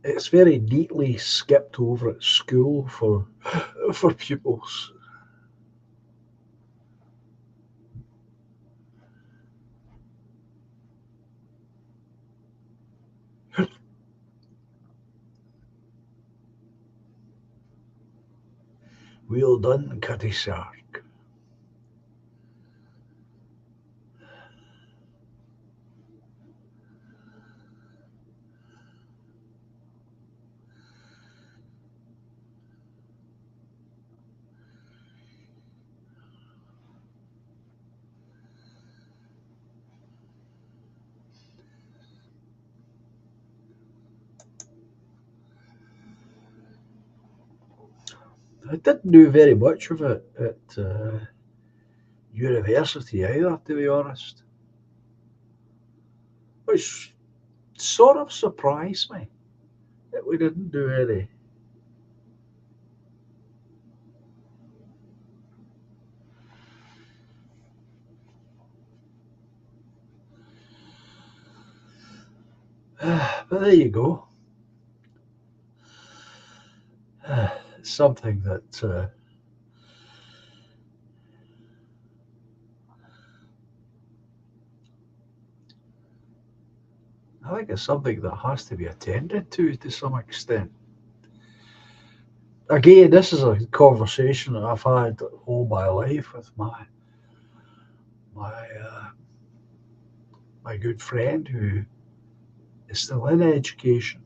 it's very neatly skipped over at school for pupils. Well done, Cutty Shark. I didn't do very much of it at university either, to be honest, which sort of surprised me that we didn't do any. But there you go. It's something that I think it's something that has to be attended to some extent. Again, this is a conversation that I've had all my life with my my good friend who is still in education.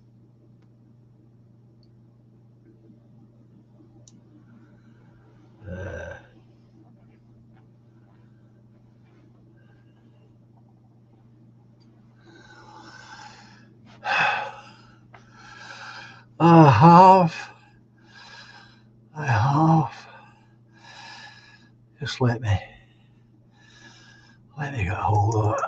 I have. Just let me get a hold of it.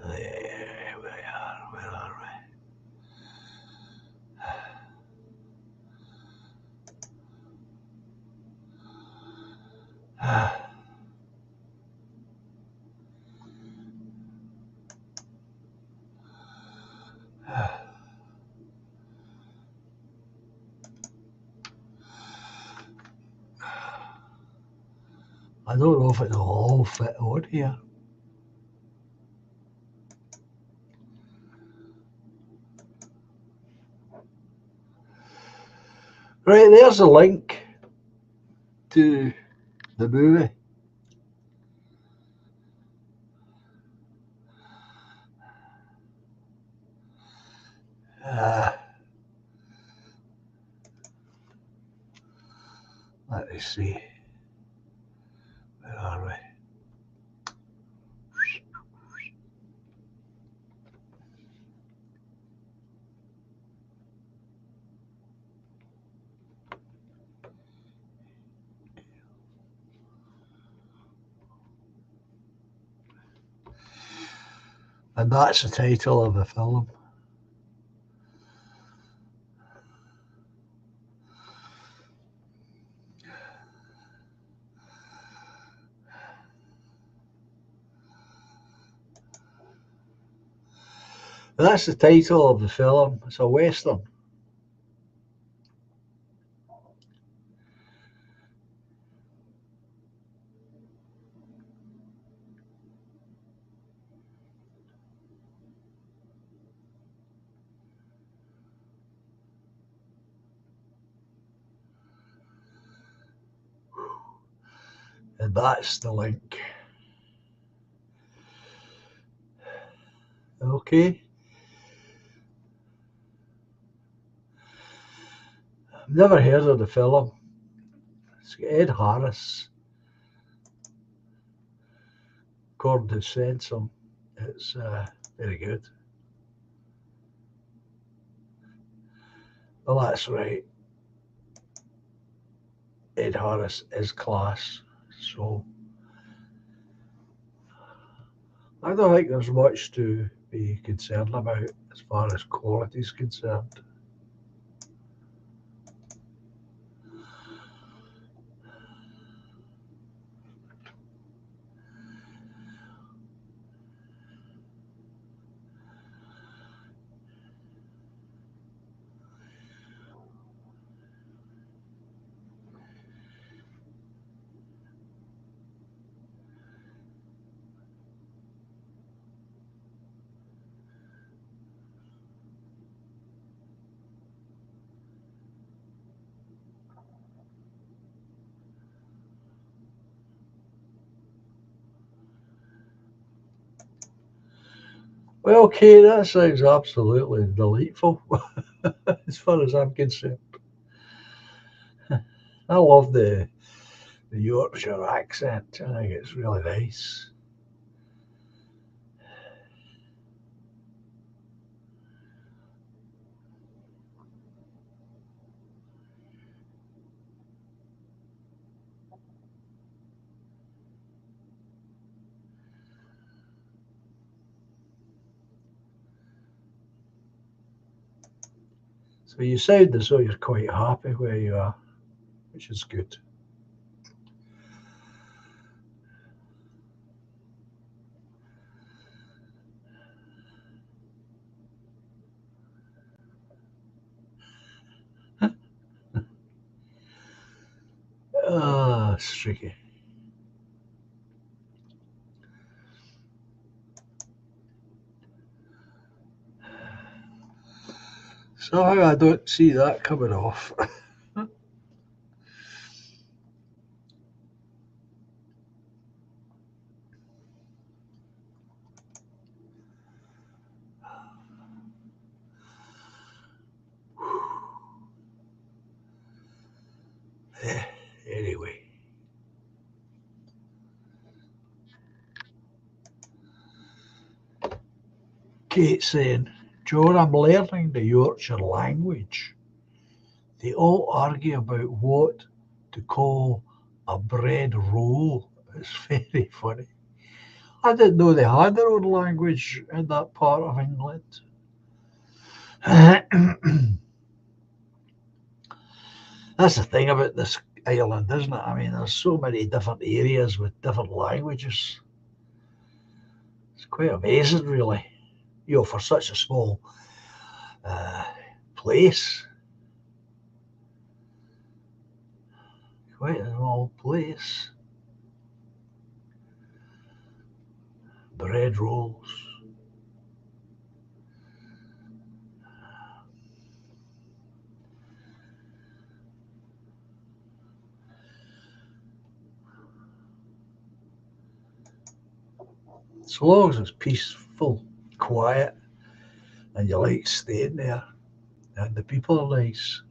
There we are. Where are we? I don't know if it'll all fit on here. Right, there's a link to the movie. Let me see. Where are we? And that's the title of the film. That's the title of the film. It's a Western. And that's the link. Okay. I've never heard of the film. It's got Ed Harris. According to Sensum, it's very good. Well, that's right. Ed Harris is class. So I don't think there's much to be concerned about as far as quality is concerned. Well, okay, that sounds absolutely delightful as far as I'm concerned. I love the Yorkshire accent. I think it's really nice. So you sound as though you're quite happy where you are, which is good. Ah, streaky. Somehow I don't see that coming off. Anyway. Kate saying, Joan, I'm learning the Yorkshire language. They all argue about what to call a bread roll. It's very funny. I didn't know they had their own language in that part of England. That's the thing about this island, isn't it? I mean, there's so many different areas with different languages. It's quite amazing, really. You know, for such a small place. Quite a small place. bread rolls. As long as it's peaceful, quiet, and you like staying there, and the people are nice.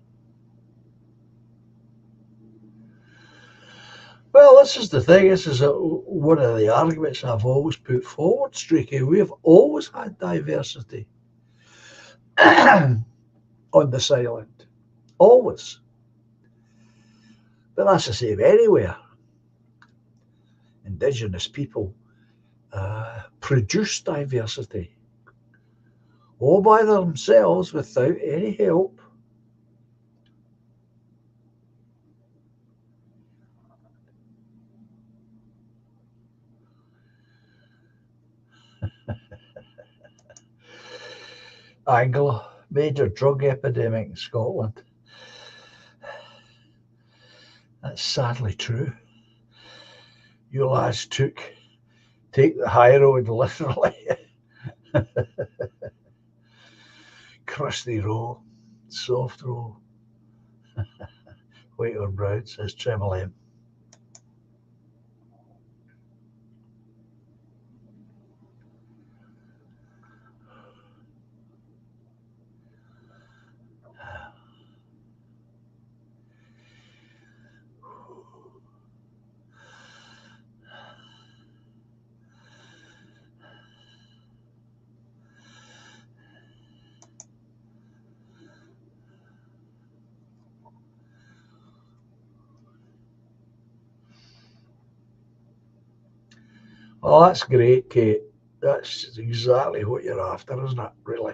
Well, this is the thing. This is one of the arguments I've always put forward, Streaky. We've always had diversity on this island. Always. But that's the same anywhere. Indigenous people produce diversity all by themselves without any help. Anglo, major drug epidemic in Scotland. That's sadly true. You lads take the high road literally. Crusty roll, soft roll. White or brown, says Treble M. Oh, that's great, Kate. That's exactly what you're after, isn't it, really?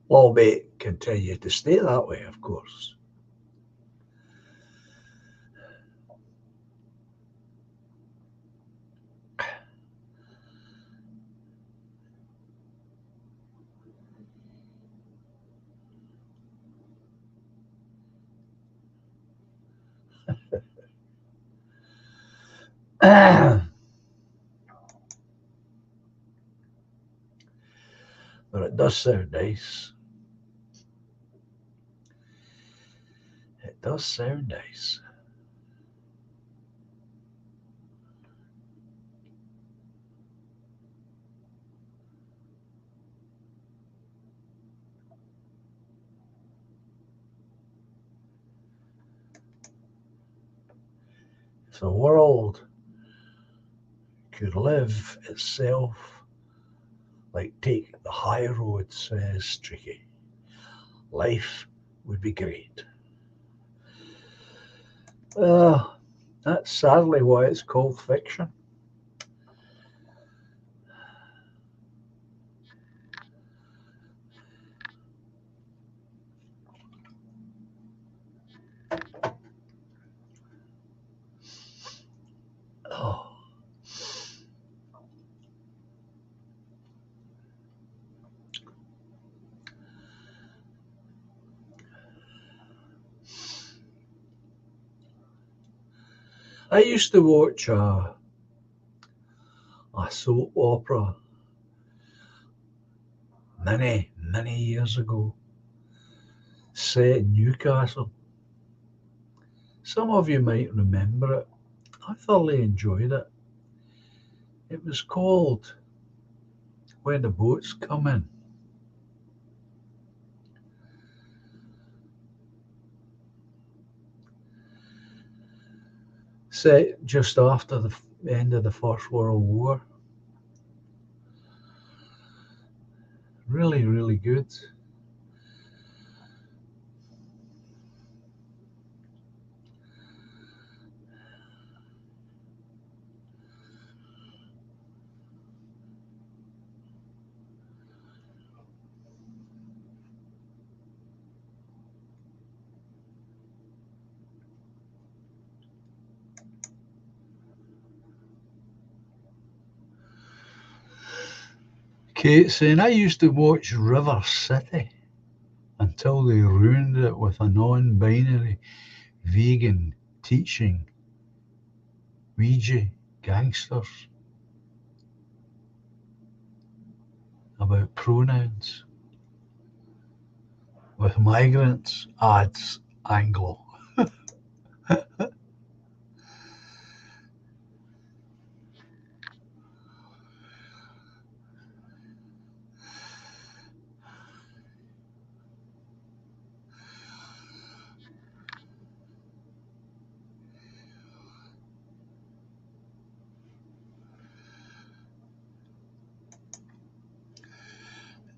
Well, may it continue to stay that way, of course. But it does sound nice. It does sound nice. If the world could live itself like take the high road, says Streaky, life would be great. Well, that's sadly why it's called fiction. Oh. I used to watch a soap opera many years ago, set in Newcastle. Some of you might remember it. I thoroughly enjoyed it. It was called When the Boats Come In. Set just after the end of the First World War. Really, really good. Kate saying, I used to watch River City until they ruined it with a non-binary vegan teaching Ouija gangsters, about pronouns. With migrants, adds Anglo.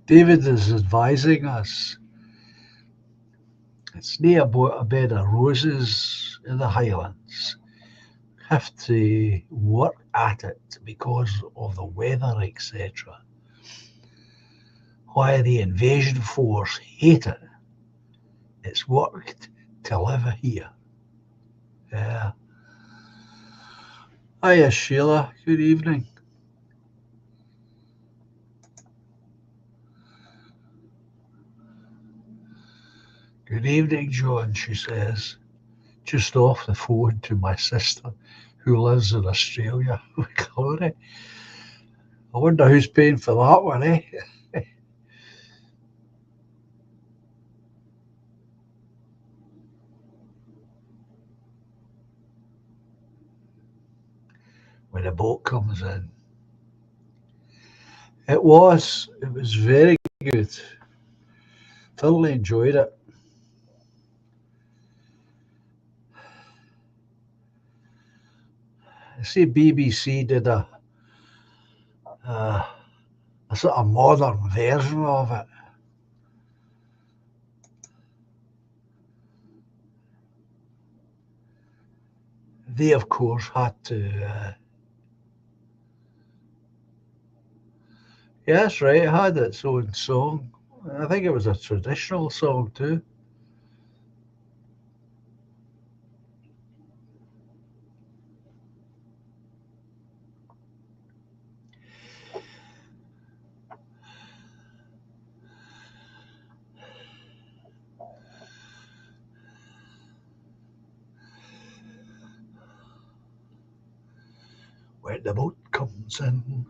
David is advising us it's near a bed of roses in the Highlands. Have to work at it because of the weather, etc. Why the invasion force hate it. It's worked to live here. Yeah. Hiya, Sheila. Good evening. Good evening, John, she says. Just off the phone to my sister who lives in Australia. Glory. I wonder who's paying for that one, eh? When the boat comes in. It was very good. Thoroughly enjoyed it. I see BBC did a sort of modern version of it. They, of course, had to. Yeah, that's right. It had its own song. I think it was a traditional song too. When the boat comes in.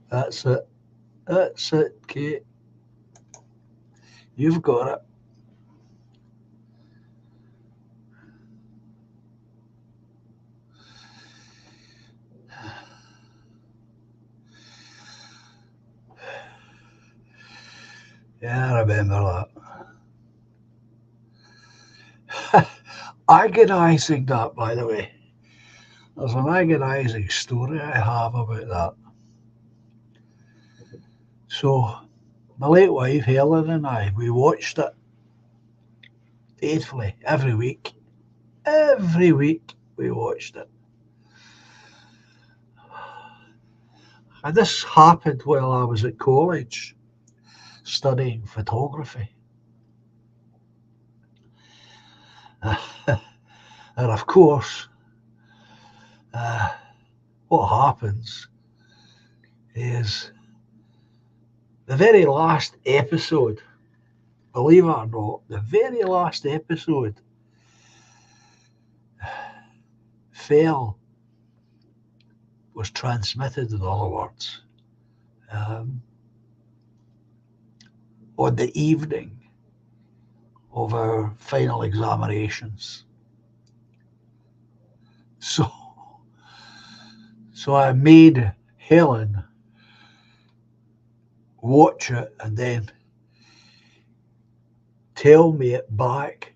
That's it. That's it, Kate. You've got it. Yeah, I remember that. Agonising, that, by the way. There's an agonising story I have about that. So, my late wife, Helen, and I, we watched it faithfully every week. Every week we watched it. And this happened while I was at college studying photography. And of course, what happens is the very last episode, believe it or not, the very last episode was transmitted, in other words, on the evening of our final examinations. So I made Helen watch it and then tell me it back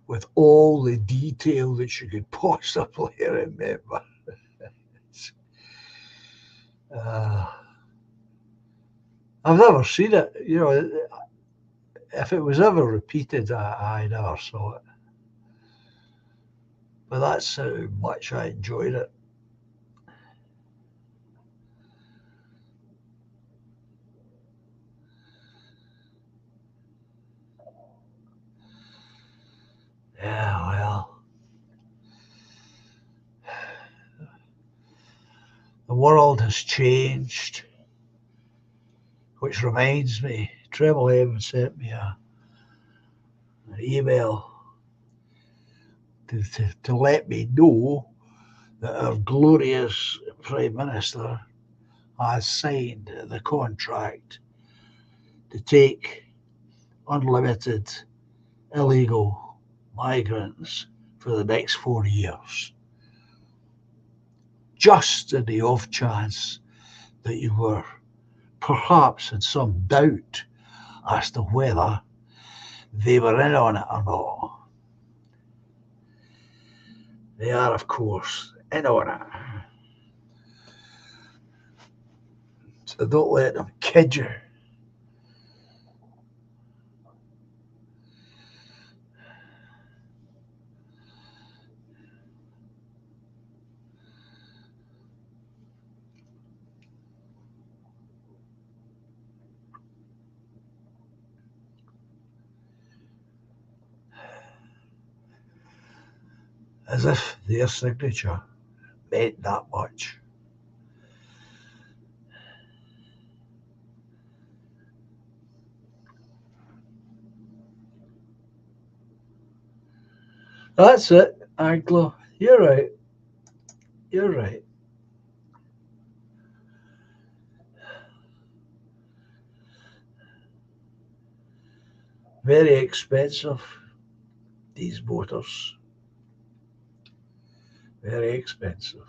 with all the detail that she could possibly remember. I've never seen it. You know, if it was ever repeated, I never saw it. But that's how much I enjoyed it. Yeah, well. The world has changed, which reminds me, Treble M sent me an email to let me know that our glorious Prime Minister has signed the contract to take unlimited illegal migrants for the next 4 years. Just in the off chance that you were perhaps in some doubt as to whether they were in on it or not. They are, of course, in on it. So don't let them kid you. As if their signature meant that much. That's it, Anglo. You're right. You're right. Very expensive, these motors. Very expensive.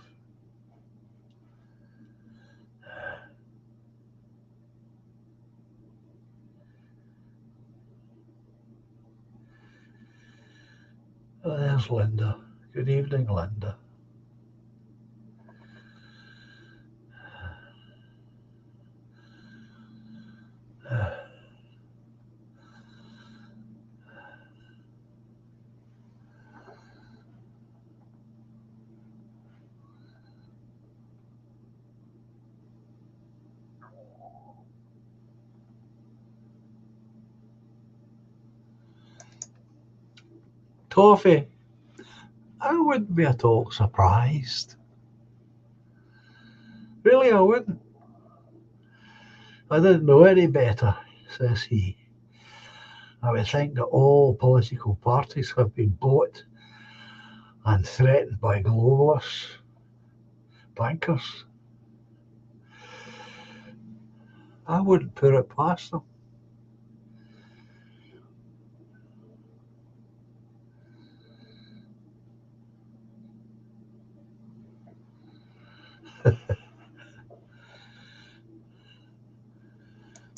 Oh, there's Linda. Good evening, Linda. Toffee, I wouldn't be at all surprised. Really, I wouldn't. I didn't know any better, says he. I would think that all political parties have been bought and threatened by globalists, bankers. I wouldn't put it past them.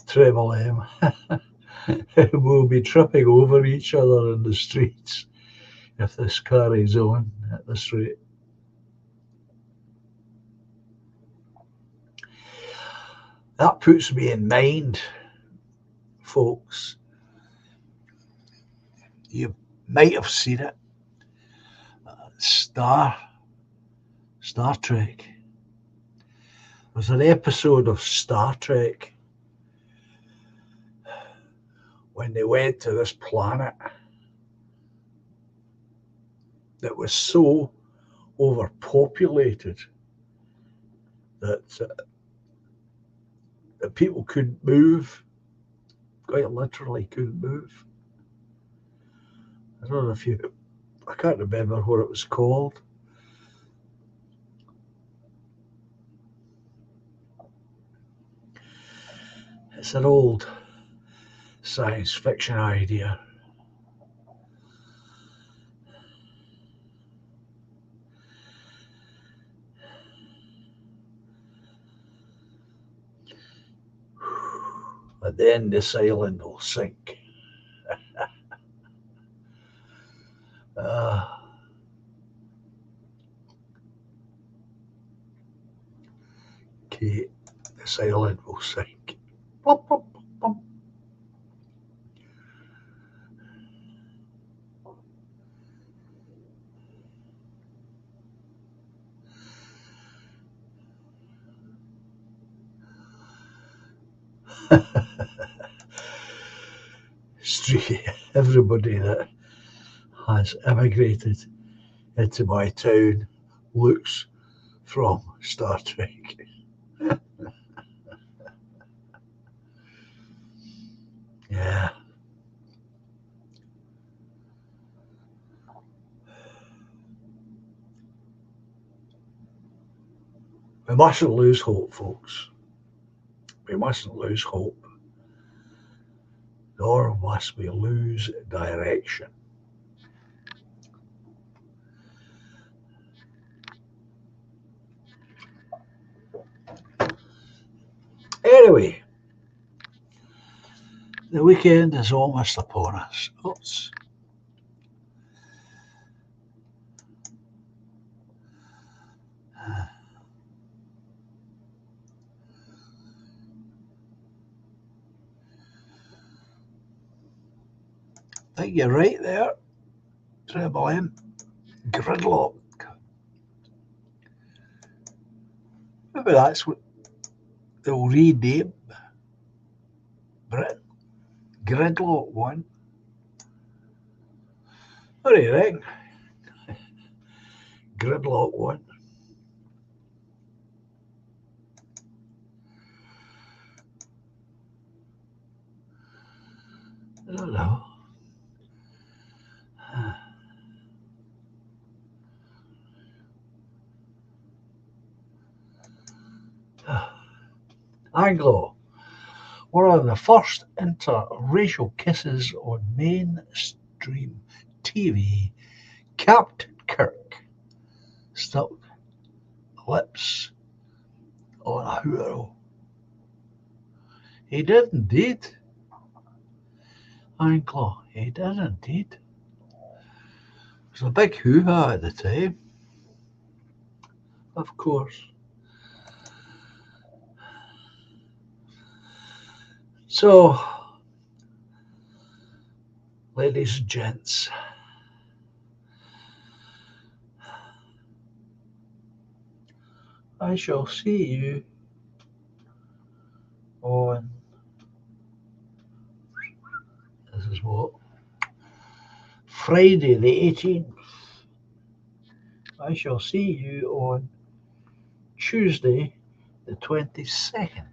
Treble M. We'll be tripping over each other in the streets if this carries on at this rate. That puts me in mind, folks. You might have seen it. Star Trek. There's an episode of Star Trek when they went to this planet that was so overpopulated that people couldn't move, quite literally couldn't move. I don't know if I can't remember what it was called. It's an old science fiction idea. But then this island will sink. Okay, this island will sink. Plop, plop, plop. Everybody that has immigrated into my town looks from Star Trek. Yeah. We mustn't lose hope, folks. We mustn't lose hope. Nor must we lose direction. Anyway, the weekend is almost upon us. Oops. I think you're right there, Treble M. Gridlock. Maybe that's what they'll rename Britain. Gridlock 1. What do you think? Gridlock 1. I don't know. Anglo. One of the first interracial kisses on mainstream TV. Captain Kirk stuck lips on a hero. He did indeed. Anglo, he did indeed. It was a big hoo-ha at the time. Of course. So, ladies and gents, I shall see you on, this is what, Friday the 18th. I shall see you on Tuesday the 22nd.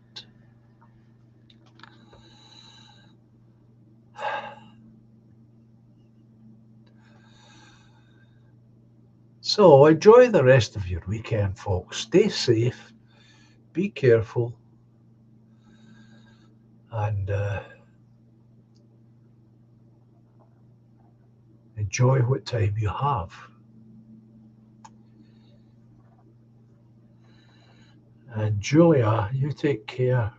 So enjoy the rest of your weekend, folks. Stay safe, be careful, and enjoy what time you have. And Julia, you take care.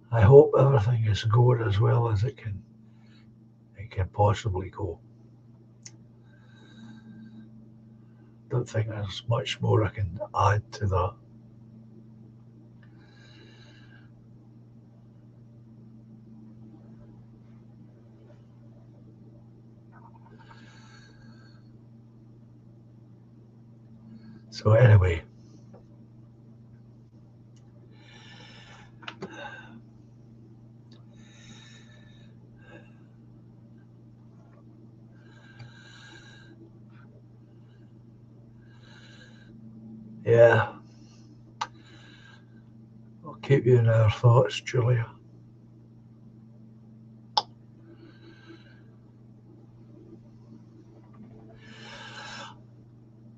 I hope everything is going as well as it can possibly go. Don't think there's much more I can add to that. So anyway, yeah, I'll keep you in our thoughts, Julia.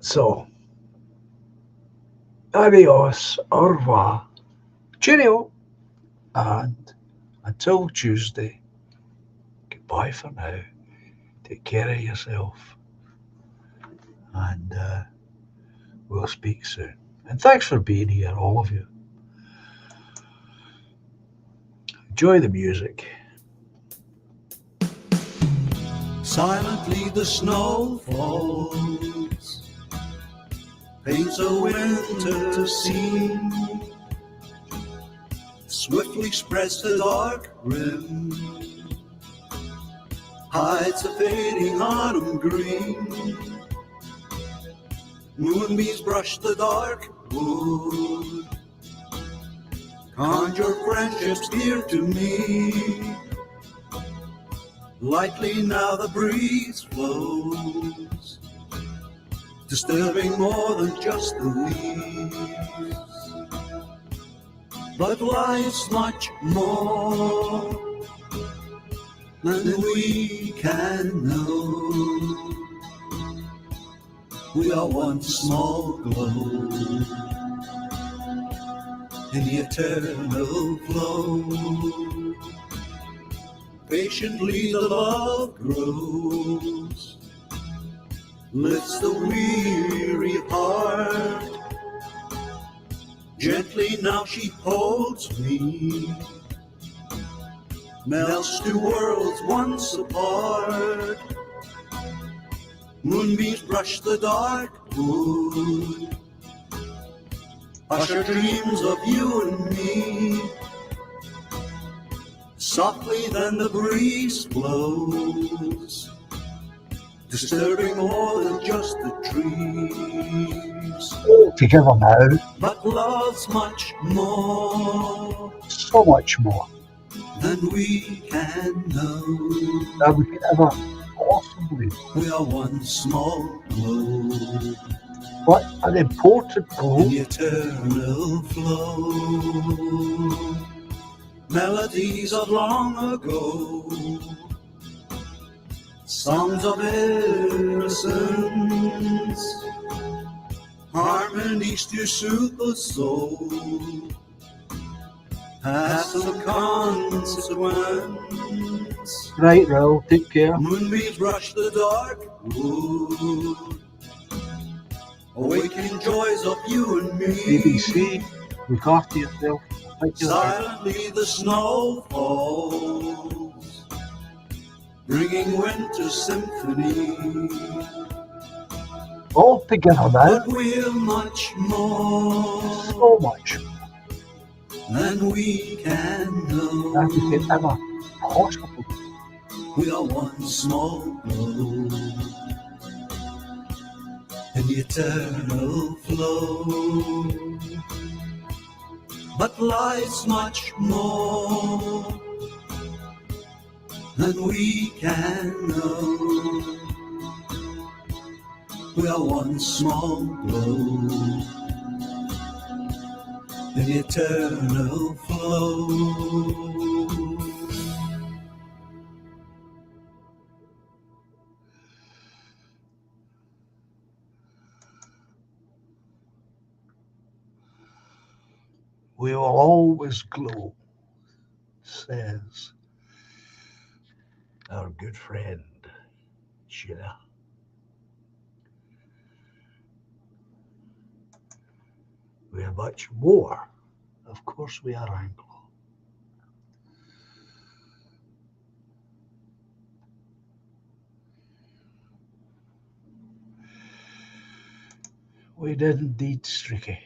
So, adios, au revoir, cheerio, and until Tuesday, goodbye for now. Take care of yourself, and we'll speak soon. And thanks for being here, all of you. Enjoy the music. Silently the snow falls, paints a winter scene, swiftly spreads the dark rim, hides a fading autumn green. Moonbeams brush the dark wood, conjure friendships dear to me. Lightly now the breeze flows, disturbing more than just the leaves. But life's much more than we can know. We are one small glow in the eternal flow. Patiently the love grows, lifts the weary heart. Gently now she holds me, melts two worlds once apart. Moonbeams brush the dark wood, usher dreams of you and me. Softly then the breeze blows, disturbing more than just the trees. All together now, But love's much more so much more than we can know. than we could ever possibly. We are one small glow But an important in glow. the eternal flow. Melodies of long ago, songs of innocence, harmonies to soothe the soul, have some consequence. Right, Raoul, take care. Moonbeams brush the dark wood, awakening joys of you and me. BBC, look after yourself. Thank you. Silently the snow falls, bringing winter symphony. All together now, But we're much more so much than we can know. than we could ever possibly. We are one small glow in the eternal flow. But life's much more than we can know. We are one small glow in the eternal flow. We will always glow, says our good friend, Sheila. We are much more. Of course we are Anglo. We did indeed, Streaky.